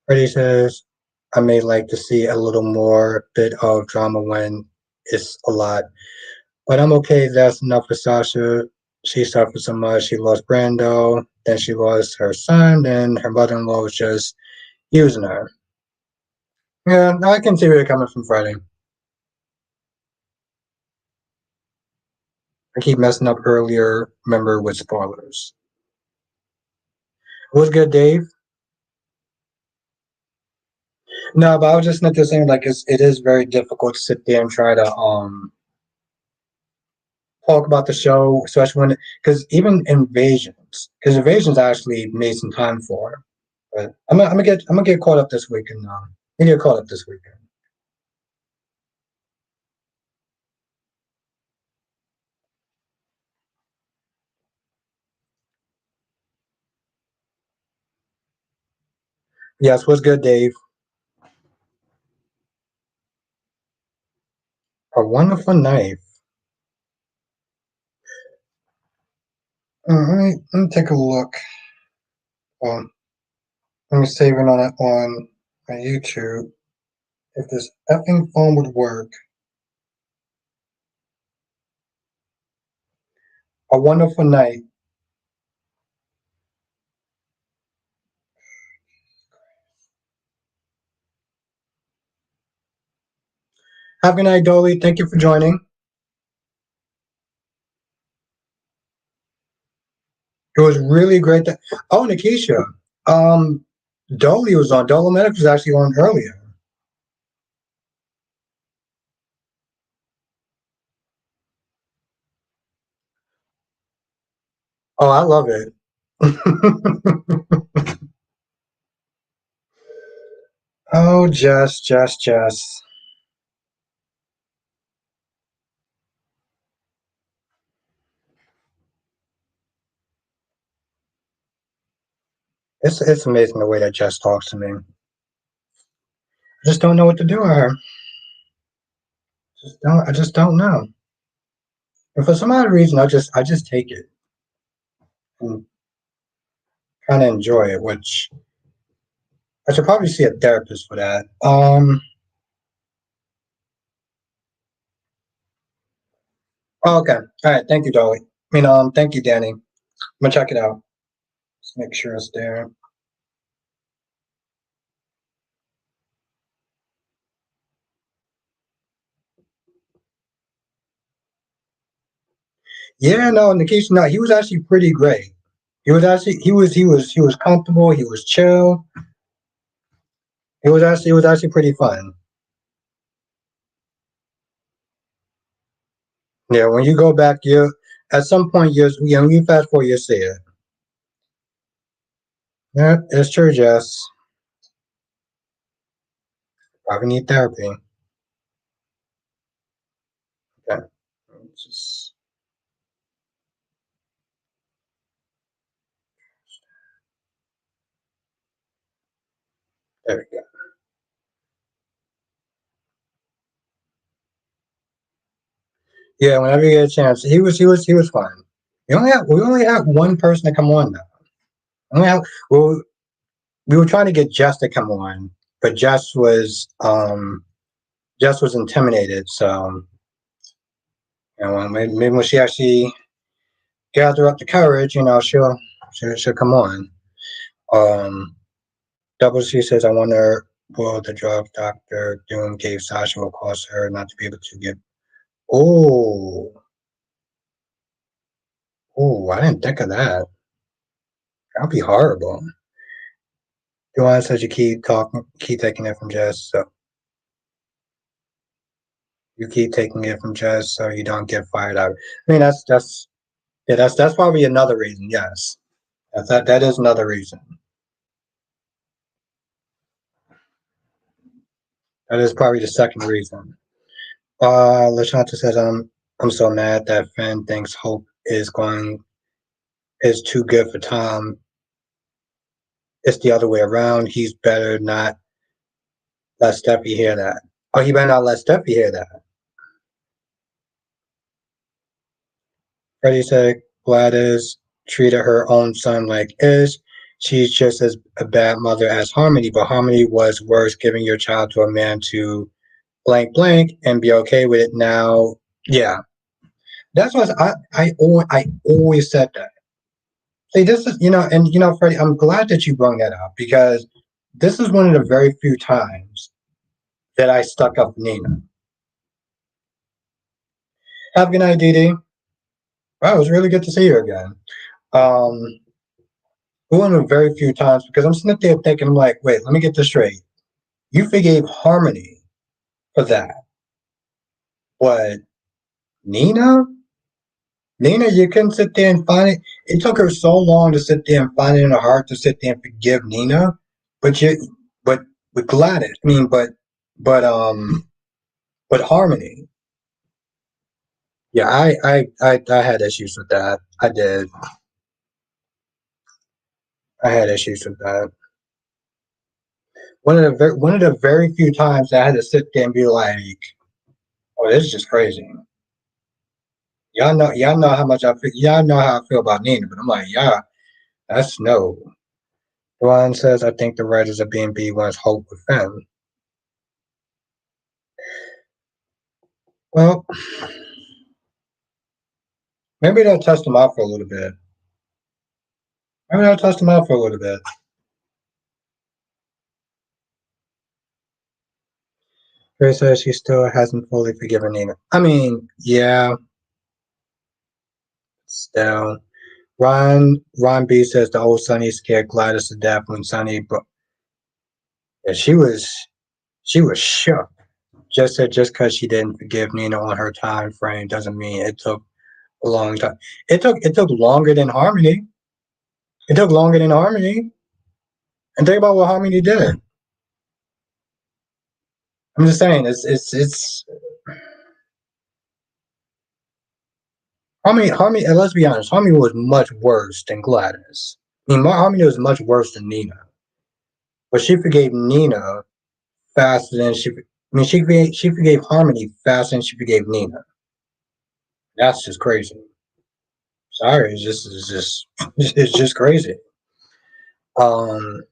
Freddie says I may like to see a little more bit of drama when it's a lot, but I'm okay. That's enough for Sasha. She suffered so much. She lost Brando, then she lost her son, then her mother-in-law was just using her. Yeah, I can see where you're coming from, Freddie. I keep messing up earlier. Remember with spoilers. What's good, Dave? No, but I was just not just saying like it is very difficult to sit there and try to talk about the show, especially when because even because invasions I actually made some time for. But I'm gonna get caught up this weekend. I'm gonna get caught up this weekend. Yes, what's good, Dave? A wonderful knife. Let me take a look. Um, let me save it on it on my YouTube. If this effing phone would work. A wonderful night. Have a good night, Dolly. Thank you for joining. It was really great. Oh, Nikisha. Um, Dolly was on. Dolomedic was actually on earlier. Oh, I love it. Oh, Jess. It's amazing the way that Jess talks to me. I just don't know what to do with her. I just don't know. And for some odd reason, I just take it and kind of enjoy it, which I should probably see a therapist for that. Okay. All right. Thank you, Dolly. Thank you, Danny. I'm gonna check it out. Just make sure it's there. Yeah, no, Nikisha, no, he was actually pretty great. He was comfortable. He was chill. It was actually pretty fun. Yeah, when you go back, you at some point you fast forward, you see it. Yeah, it's true, Jess. Probably need therapy. Okay, just there we go. Yeah, whenever you get a chance, he was fun. We only have one person to come on now. We only have well, we were trying to get Jess to come on, but Jess was intimidated. So maybe when she actually gather up the courage, she'll come on. Um, Double C says, I wonder will the drug doctor Doom gave Sasha will cause her not to be able to give. Oh, oh, I didn't think of that. That'd be horrible. Duane says you keep taking it from Jess, so you keep taking it from Jess, so you don't get fired out. I mean, that's probably another reason. Yes, that is another reason. That is probably the second reason. Lashanta says, I'm so mad that Finn thinks Hope is too good for Tom. It's the other way around. He's better not let Steffi hear that. Oh, he better not let Steffi hear that. Freddie said Gladys treated her own son like Ish. She's just as a bad mother as Harmony, but Harmony was worse giving your child to a man to blank blank and be okay with it now. Yeah. That's what I always said that. See, this is, Freddie, I'm glad that you brought that up because this is one of the very few times that I stuck up for Nina. Have a good night, Dee Dee. Wow, it was really good to see you again. Um, One of the very few times because I'm sitting there thinking, I'm like, wait, let me get this straight. You forgave Harmony for that. But Nina? Nina, you couldn't sit there and find it. It took her so long to sit there and find it in her heart to sit there and forgive Nina. But but with Gladys, but but Harmony. Yeah, I had issues with that. I did. I had issues with that. One of the very few times I had to sit there and be like, "Oh, this is just crazy." Y'all know how much I feel. Y'all know how I feel about Nina, but I'm like, yeah, that's no. Ron says, I think the writers of B&B wants Hope with them. Well, maybe they'll test them out for a little bit. Maybe they'll test them out for a little bit. Grace says she still hasn't fully forgiven Nina. I mean, yeah, still. Ron B says the old Sunny scared Gladys to death when Sunny, but yeah, she was shook. Just said just because she didn't forgive Nina on her time frame doesn't mean it took a long time. It took longer than Harmony. It took longer than Harmony. And think about what Harmony did. I'm just saying, it's Harmony. And let's be honest, Harmony was much worse than Gladys. I mean, Harmony was much worse than Nina, but she forgave Nina faster than she. I mean, she forgave Harmony faster than she forgave Nina. That's just crazy. Sorry, it's just it's just crazy. Um,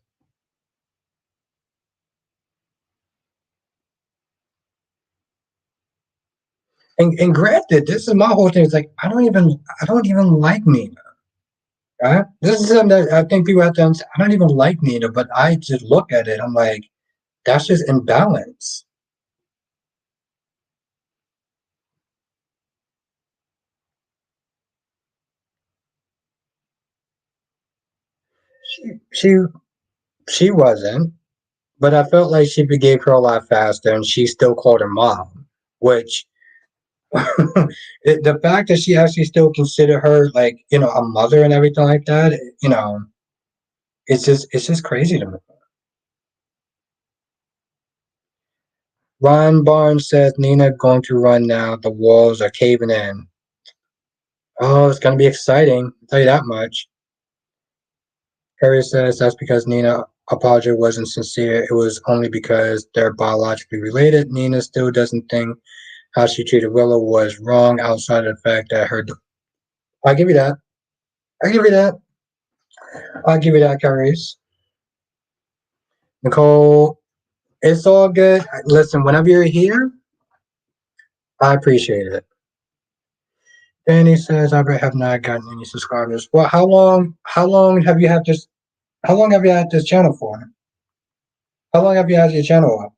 and granted, this is my whole thing. It's like I don't even like Nina. Right? This is something that I think people have to understand. I don't even like Nina, but I just look at it. I'm like, that's just imbalance. She she she wasn't, but I felt like she forgave her a lot faster, and she still called her mom, which the fact that she actually still considered her like a mother and everything like that, it's just crazy to me. Ron Barnes says Nina going to run now. The walls are caving in. Oh, it's gonna be exciting. I'll tell you that much. Harry says that's because Nina apology wasn't sincere. It was only because they're biologically related. Nina still doesn't think how she treated Willow was wrong outside of the fact that her. I'll give you that. I'll give you that. I'll give you that, Carice. Nicole, it's all good. Listen, whenever you're here, I appreciate it. Danny says I have not gotten any subscribers. Well, how long have you had this how long have you had this channel for? How long have you had your channel up?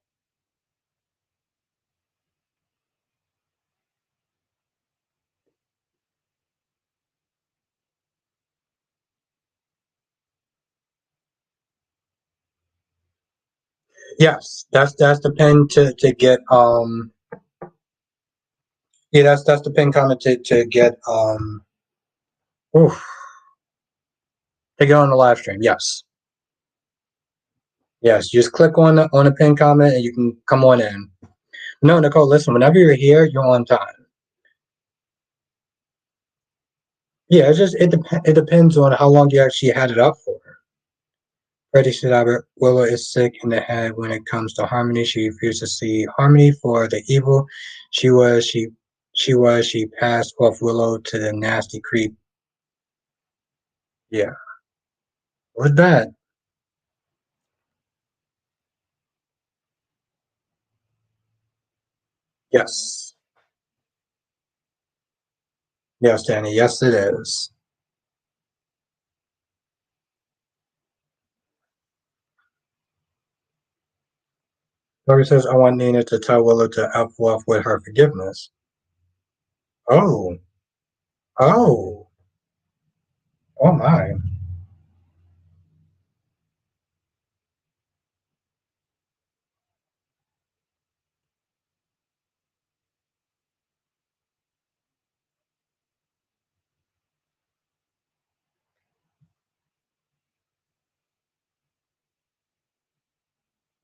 Yes, that's the pin to get yeah, that's the pin comment to get oof, to get on the live stream. Yes. Yes. Just click on the pin comment and you can come on in. No, Nicole, listen, whenever you're here, you're on time. Yeah, it depends on how long you actually had it up for. Freddie said Albert Willow is sick in the head when it comes to Harmony. She refused to see Harmony for the evil she was. She passed off Willow to the nasty creep. Yeah, it was bad. Yes. Yes, Danny. Yes, it is. Tori says, I want Nina to tell Willow to F off with her forgiveness. Oh, oh, oh my.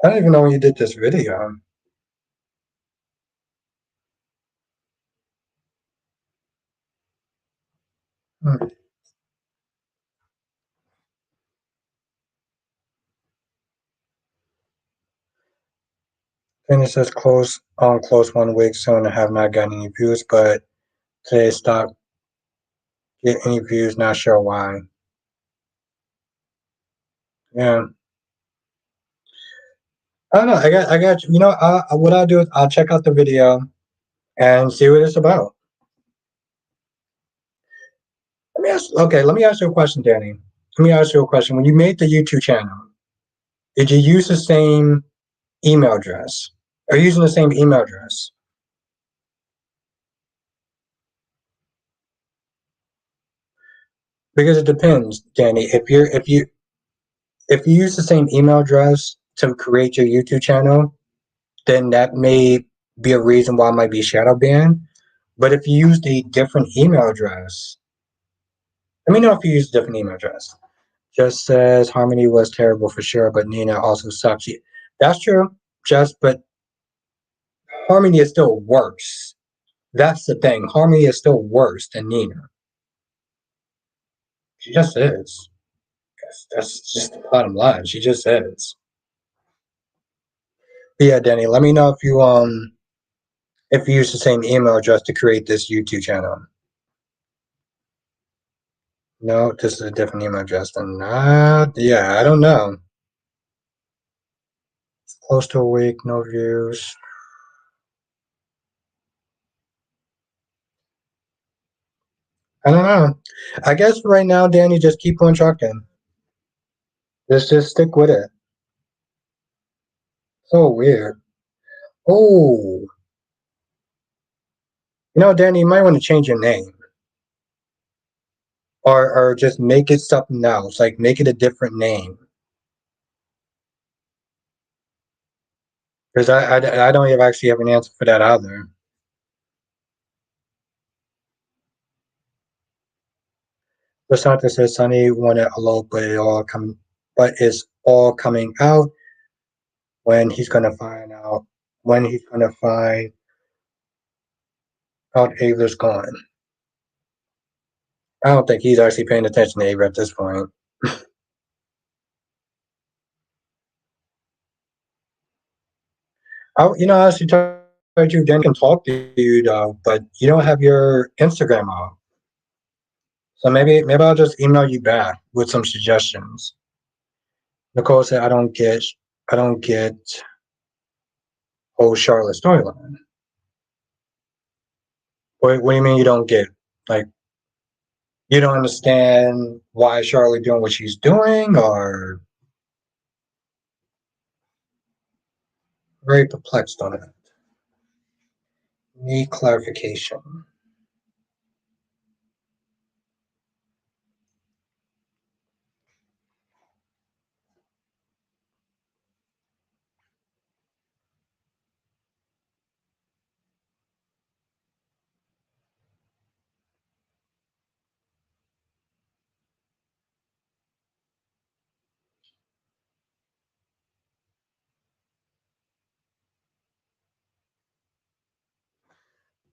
I don't even know when you did this video. Hmm. Danny says, close 1 week soon and have not gotten any views, but today stopped get any views, not sure why. Yeah. I don't know. I got you. What I'll do is I'll check out the video and see what it's about. Let me ask you a question, Danny. Let me ask you a question. When you made the YouTube channel, did you use the same email address? Are you using the same email address? Because it depends, Danny. If you use the same email address to create your YouTube channel, then that may be a reason why it might be shadow banned. But if you used a different email address, let me know if you use a different email address. Just says Harmony was terrible for sure, but Nina also sucks. That's true, Just, but Harmony is still worse. That's the thing. Harmony is still worse than Nina. She just is. That's just the bottom line. She just is. But yeah, Danny, let me know if you use the same email address to create this YouTube channel. No, this is a different email address. Then yeah, I don't know. It's close to a week, no views. I don't know. I guess right now, Danny, just keep on trucking. Just stick with it. So weird. Oh, Danny, you might want to change your name, or just make it something else. Like make it a different name. Because I don't even actually have an answer for that either. Basanta says Sunny wanted a lot, but it's all coming out when he's gonna find out when he's gonna find out Ava's gone. I don't think he's actually paying attention to Ava at this point. I actually told you Dan can talk to you though, but you don't have your Instagram out. So maybe I'll just email you back with some suggestions. Nicole said I don't get whole Charlotte storyline. What do you mean you don't get? Like you don't understand why Charlotte doing what she's doing, or very perplexed on it. Need clarification.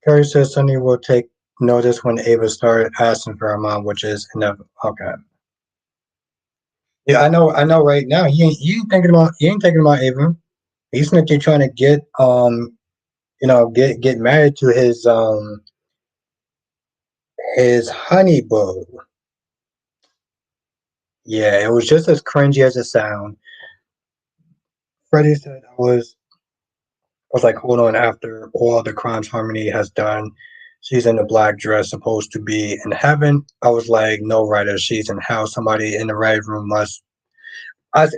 Carrie says Sunny will take notice when Ava started asking for her mom, which is inevitable. Okay. Yeah, I know. Right now, he ain't thinking about Ava. He's trying to get married to his honey boo. Yeah, it was just as cringy as it sounds. Freddie said I was like, hold on, after all the crimes Harmony has done, she's in a black dress supposed to be in heaven. I was like, no, writer, she's in hell. Somebody in the right room must. But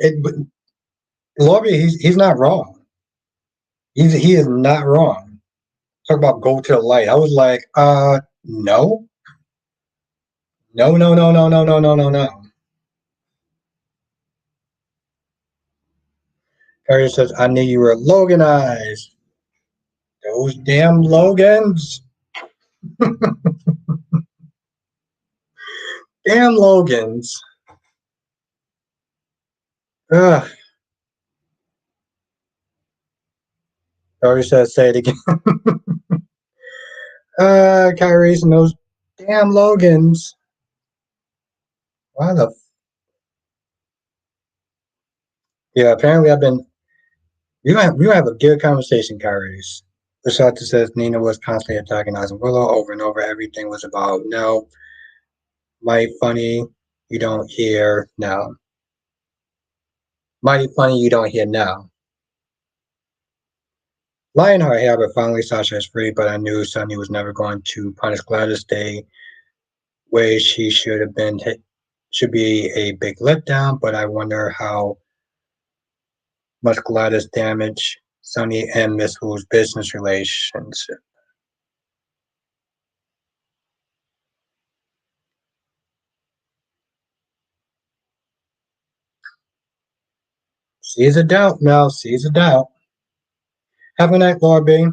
Laurie, he's not wrong. He is not wrong. Talk about go to the light. I was like, no, no, no, no, no, no, no, no, no, no. Harry says, I knew you were Loganized. Those damn Logans. Damn Logans. Ugh. Harry says, say it again. Kyrie's and those damn Logans. Why the? Yeah, apparently I've been. We have a good conversation, Kyrie's. Rashata says Nina was constantly antagonizing Willow over and over. Everything was about no, mighty funny, you don't hear now. Mighty funny, you don't hear now. Lionheart here, but finally Sasha is free, but I knew Sunny was never going to punish Gladys the way she should have been. Should be a big letdown, but I wonder how much Gladys damaged Sunny and Miss Wu's business relationship. She's a doubt, Mel. She's a doubt. Have a night, Laura B.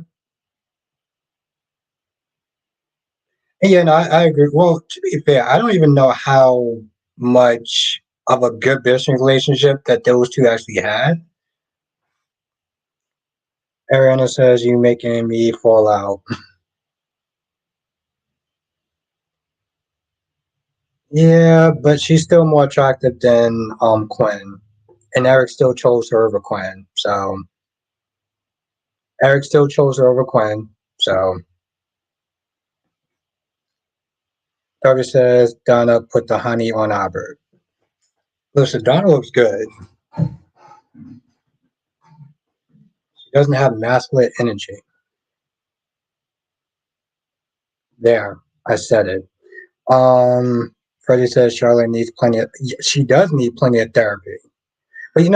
Yeah, no, I agree. Well, to be fair, I don't even know how much of a good business relationship that those two actually had. Ariana says, you making me fall out. Yeah, but she's still more attractive than Quinn, and Eric still chose her over Quinn. So Eric still chose her over Quinn. So Douglas says Donna put the honey on Albert. Listen, Donna looks good. She doesn't have masculine energy. There, I said it. Freddie says Charlotte needs plenty of. She does need plenty of therapy. But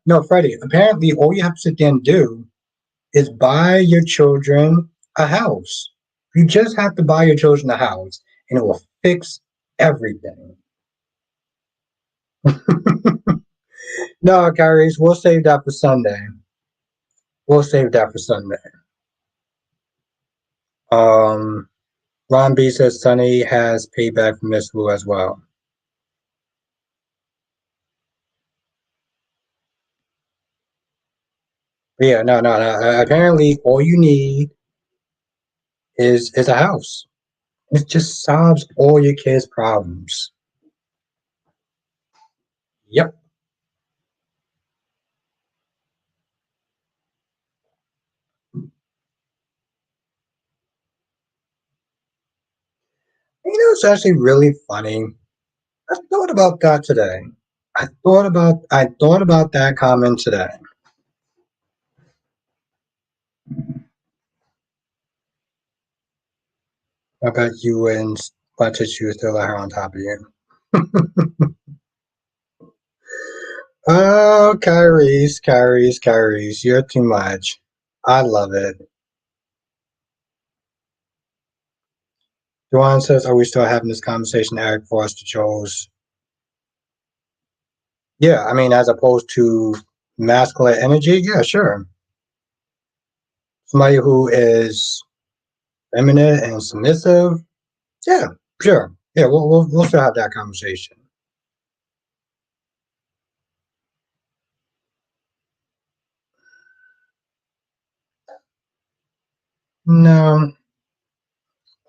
no, Freddie. Apparently, all you have to sit there and do is buy your children a house. You just have to buy your children a house, and it will fix everything. No, Kyries, we'll save that for Sunday. We'll save that for Sunday. Um, Ron B says Sunny has payback from Miss Wu as well. But yeah, no. Apparently, all you need is a house. It just solves all your kids' problems. Yep. It's actually really funny. I thought about that today. I thought about that comment today. I bet you and bunch of shoes still are on top of you. Oh, Kyrie's, you're too much. I love it. Joanne says, are we still having this conversation, Eric, for us to chose? Yeah, I mean, as opposed to masculine energy, yeah, sure. Somebody who is feminine and submissive, yeah, sure. Yeah, we'll still have that conversation. No,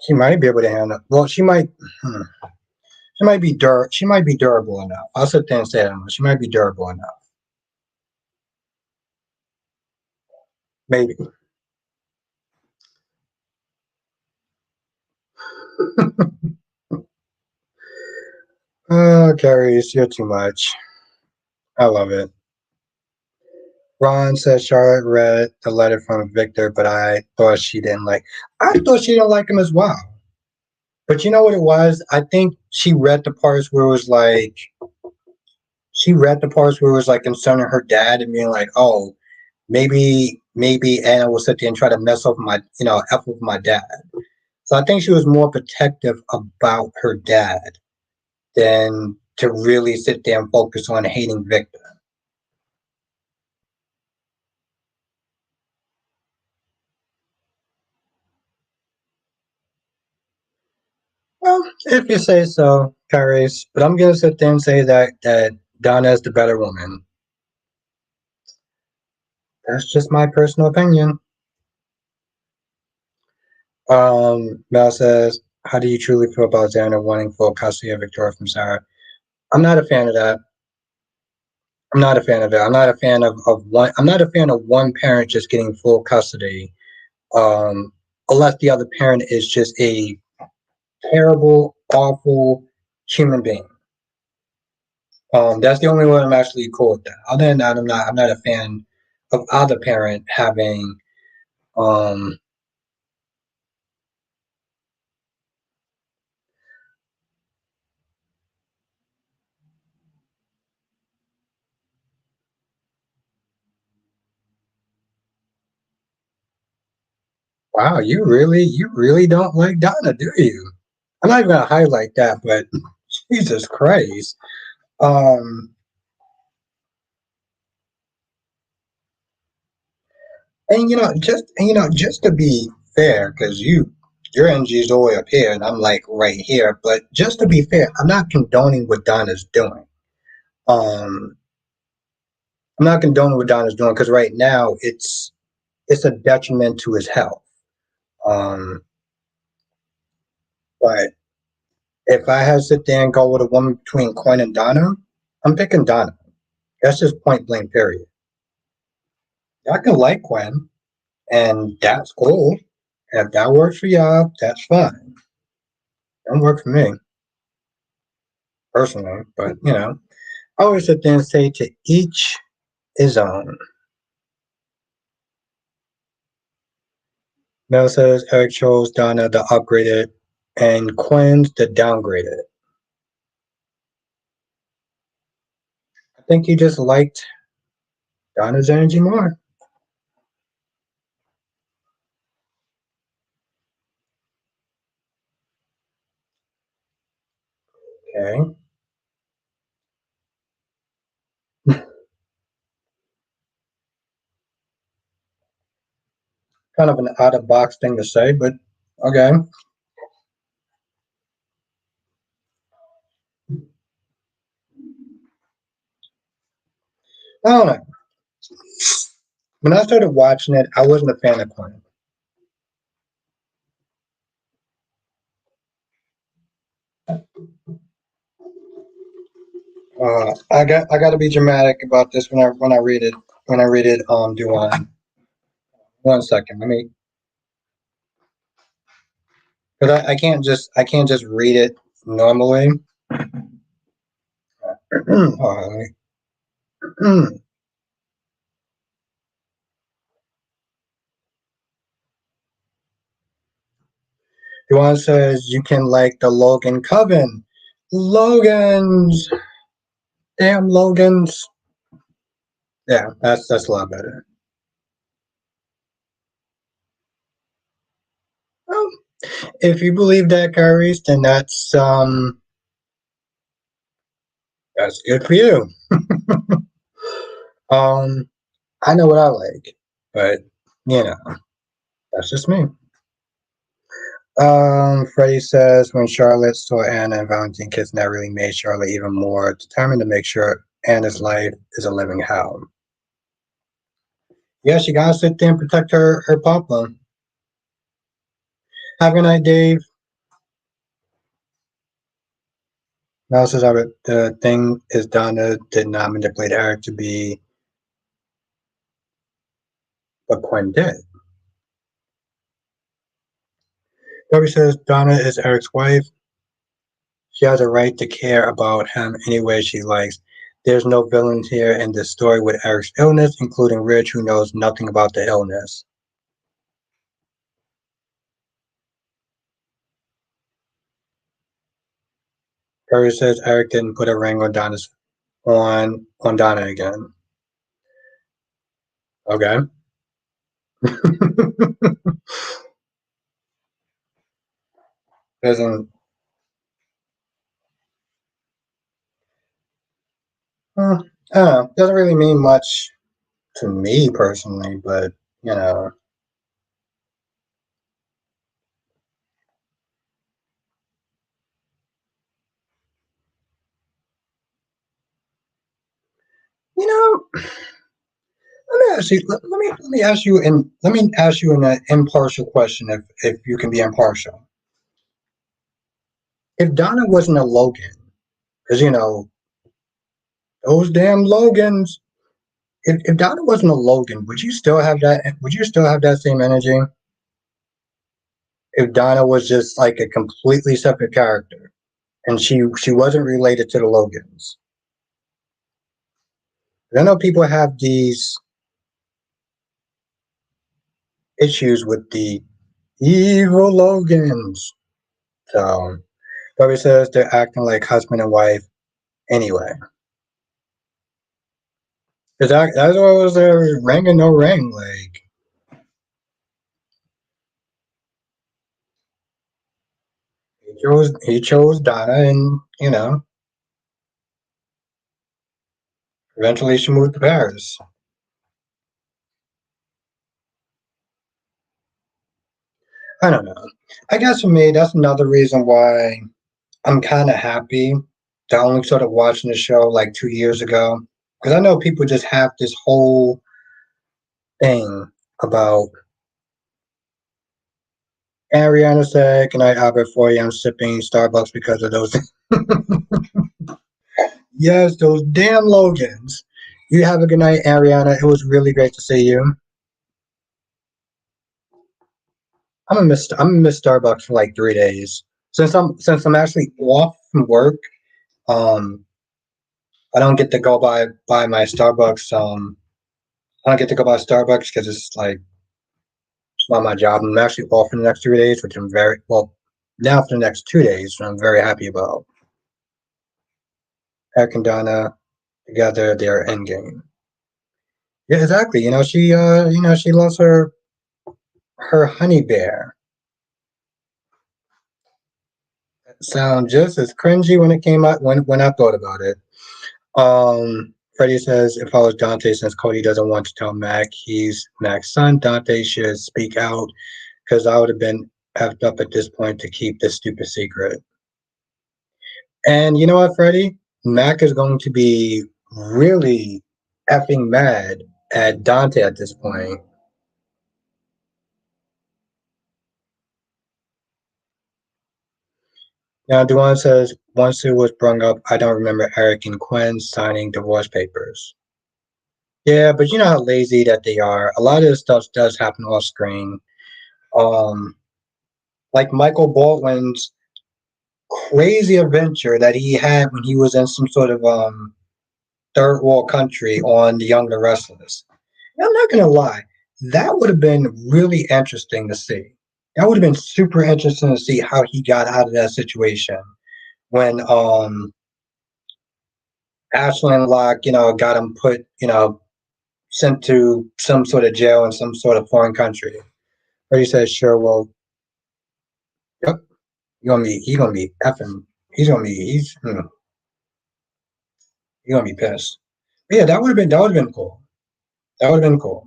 she might be able to handle. Well, she might. Hmm, she might be She might be durable enough. I'll sit there and say that. She might be durable enough. Maybe. Carries, you're too much. I love it. Ron says Charlotte read the letter from Victor, but I thought she didn't like. I thought she didn't like him as well. But you know what it was? I think she read the parts where it was like she read the parts where it was like concerning her dad and being like, oh, maybe Anna will sit there and try to mess up my F with my dad. So I think she was more protective about her dad than to really sit there and focus on hating Victor. Well, if you say so, Paris, but I'm gonna sit there and say that Donna is the better woman. That's just my personal opinion. Mel says, "How do you truly feel about Xander wanting full custody of Victoria from Sarah?" I'm not a fan of that. I'm not a fan of it. I'm not a fan of one. I'm not a fan of one parent just getting full custody, unless the other parent is just a terrible, awful human being. That's the only one I'm actually cool with that. Other than that, I'm not a fan of either parent having. Um, wow, you really don't like Donna, do you? I'm not even gonna highlight that, but Jesus Christ. Um, just to be fair, because your energy is all the way up here, and I'm like right here. But just to be fair, I'm not condoning what Donna's doing. Um, I'm not condoning what Donna's doing because right now it's a detriment to his health. Um, but If I had to sit there and go with a woman between Quinn and Donna, I'm picking Donna. That's just point blank, period. Y'all can like Quinn, and that's cool. If that works for y'all, that's fine. Don't work for me, personally. But, I always sit there and say to each his own. Mel says Eric chose Donna the upgraded and Quinn's the downgraded. I think he just liked Donna's energy more. Okay. Kind of an out of box thing to say, but okay. I don't know. When I started watching it, I wasn't a fan of Quinn. I got to be dramatic about this when I read it do on 1 second. Let me, because I can't just read it normally. Hold on, Duan says you can like the Logan Coven. Logans, damn Logans. Yeah, that's a lot better. Well, if you believe that, Kyrie's, then that's good for you. Um, I know what I like, but you know, that's just me. Freddie says when Charlotte saw Anna and Valentine kissing, that really made Charlotte even more determined to make sure Anna's life is a living hell. Yeah, she gotta sit there and protect her papa. Have a good night, Dave. Now says the thing is Donna did not manipulate Eric to be what Quinn did. Toby says Donna is Eric's wife. She has a right to care about him any way she likes. There's no villains here in this story with Eric's illness, including Rich, who knows nothing about the illness. Curry says Eric didn't put a ring on Donna again. Okay. Doesn't I don't know, doesn't really mean much to me personally, but you know, you know. Let me ask you an impartial question, if you can be impartial. If Donna wasn't a Logan, because those damn Logans. If Donna wasn't a Logan, would you still have that? Would you still have that same energy? If Donna was just like a completely separate character and she wasn't related to the Logans. I know people have these issues with the evil Logans. So Bobby says they're acting like husband and wife anyway. Cause that's what was there, ring and no ring. Like he chose Donna, and eventually she moved to Paris. I don't know. I guess for me, that's another reason why I'm kind of happy to only started watching the show like 2 years ago. Because I know people just have this whole thing about Ariana said, "Good night, Albert. 4 a.m. sipping Starbucks because of those." Yes, those damn Logans. You have a good night, Ariana. It was really great to see you. I'm gonna miss Starbucks for like 3 days since I'm actually off from work. Um, I don't get to go by my Starbucks. I don't get to go by Starbucks because it's not my job. I'm actually off for the next 3 days, which I'm very well now for the next 2 days, which I'm very happy about. Eric and Donna together, they're endgame. Yeah, exactly. She loves her honey bear. Sound just as cringy when it came out when I thought about it. Freddie says, if I was Dante, since Cody doesn't want to tell Mac he's Mac's son, Dante should speak out because I would have been effed up at this point to keep this stupid secret. And you know what, Freddie? Mac is going to be really effing mad at Dante at this point. Now, Duane says, once it was brung up, I don't remember Eric and Quinn signing divorce papers. Yeah, but you know how lazy that they are. A lot of this stuff does happen off screen. Um, like Michael Baldwin's crazy adventure that he had when he was in some sort of third world country on the Younger Wrestlers. And I'm not gonna lie, that would have been really interesting to see. That would have been super interesting to see how he got out of that situation when Ashland Locke, got him put, sent to some sort of jail in some sort of foreign country. But he says, sure, well, yep, he gonna be effing, he's gonna be pissed. But yeah, that would have been cool. That would have been cool.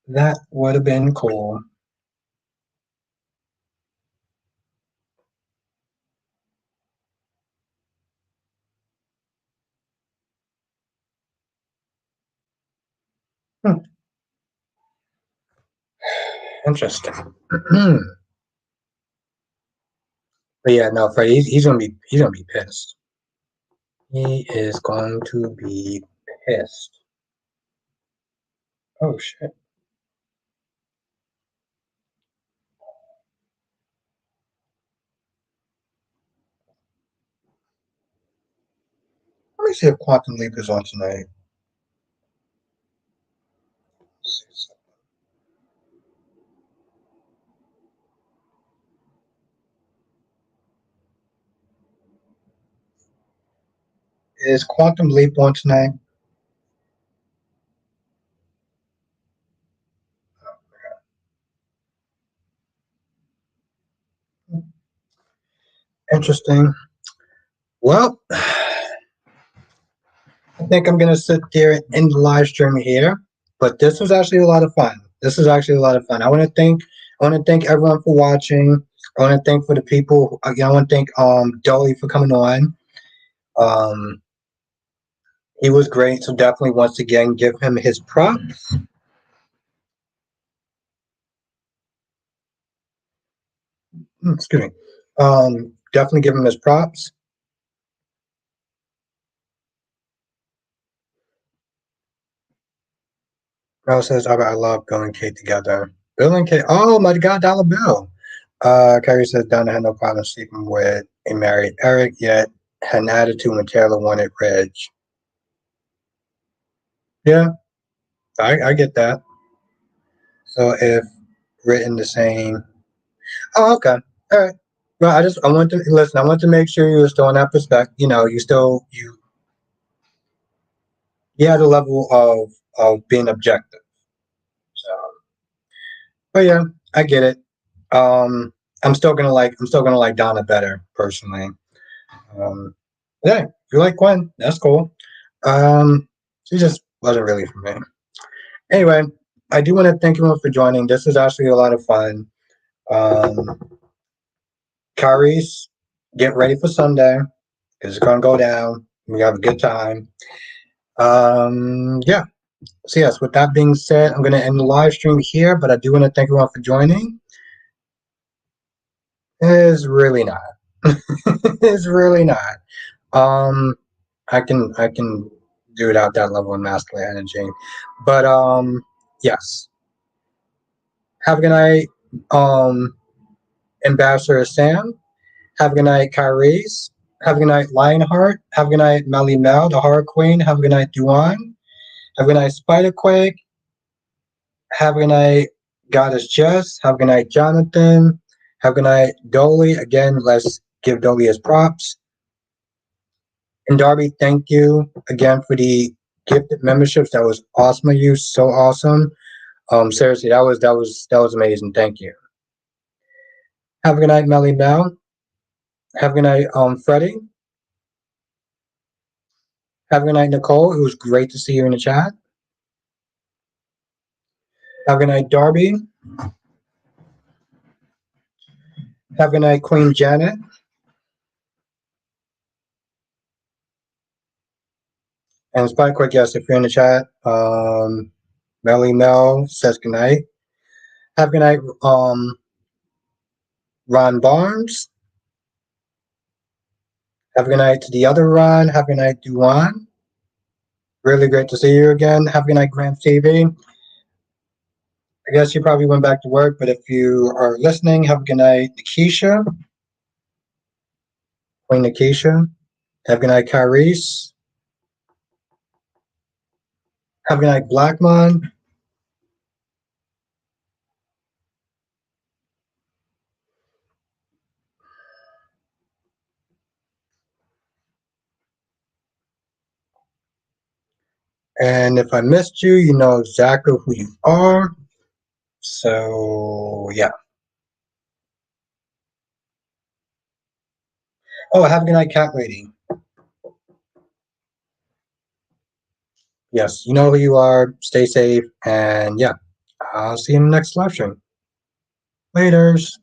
That would have been cool. Hmm, interesting. But yeah, no, Freddie, he's gonna be pissed. He is going to be pissed. Oh shit. Let me see if Quantum Leap is on tonight. Is Quantum Leap on tonight? Interesting. Well, I think I'm gonna sit there and end the live stream here. But this was actually a lot of fun. This is actually a lot of fun. I want to thank everyone for watching. I want to thank for the people. I want to thank Dolly for coming on. Um, he was great. So definitely once again give him his props. Excuse me. Definitely give him his props. Carl says, I love Bill and Kate together. Bill and Kate. Oh my God, Dollar Bill. Carrie says Donna had no problem sleeping with a married Eric, yet had an attitude when Taylor wanted Reg. Yeah, I get that. So if written the same. Oh, okay. All right. Well, I want to listen. I want to make sure you were still in that perspective. You had a level of being objective. So, but yeah, I get it. I'm still gonna like Donna better personally. Um, yeah, if you like Gwen, that's cool. She just wasn't really for me. Anyway, I do want to thank everyone for joining. This is actually a lot of fun. Um, Kyrie's get ready for Sunday because it's gonna go down. We have a good time. Yeah. So yes, with that being said, I'm gonna end the live stream here, but I do want to thank everyone for joining. It's really not. It's really not. Um, I can do it out that level of masculine energy, but yes. Have a good night, Ambassador Sam. Have a good night, Kyrie's. Have a good night, Lionheart. Have a good night, Melly Mel, the Horror Queen. Have a good night, Duan. Have a good night, Spiderquake. Have a good night, Goddess Jess. Have a good night, Jonathan. Have a good night, Dolly. Again, let's give Dolly his props. And Darby, thank you again for the gifted memberships. That was awesome of you. So awesome. Seriously, that was amazing. Thank you. Have a good night, Melly Mel. Have a good night, Freddie. Have a good night, Nicole. It was great to see you in the chat. Have a good night, Darby. Have a good night, Queen Janet. And it's quite quick, yes, if you're in the chat, Melly Mel says good night. Have a good night, Ron Barnes. Have a good night to the other Ron. Have a good night, Duan. Really great to see you again. Have a good night, Grant TV. I guess you probably went back to work, but if you are listening, have a good night, Nikisha. Queen Nikisha. Have a good night, Kyrie's. Have a good night, Blackmon. And if I missed you, you know exactly who you are. So, yeah. Oh, have a good night, Cat Lady. Yes, you know who you are. Stay safe. And yeah, I'll see you in the next live stream. Laters.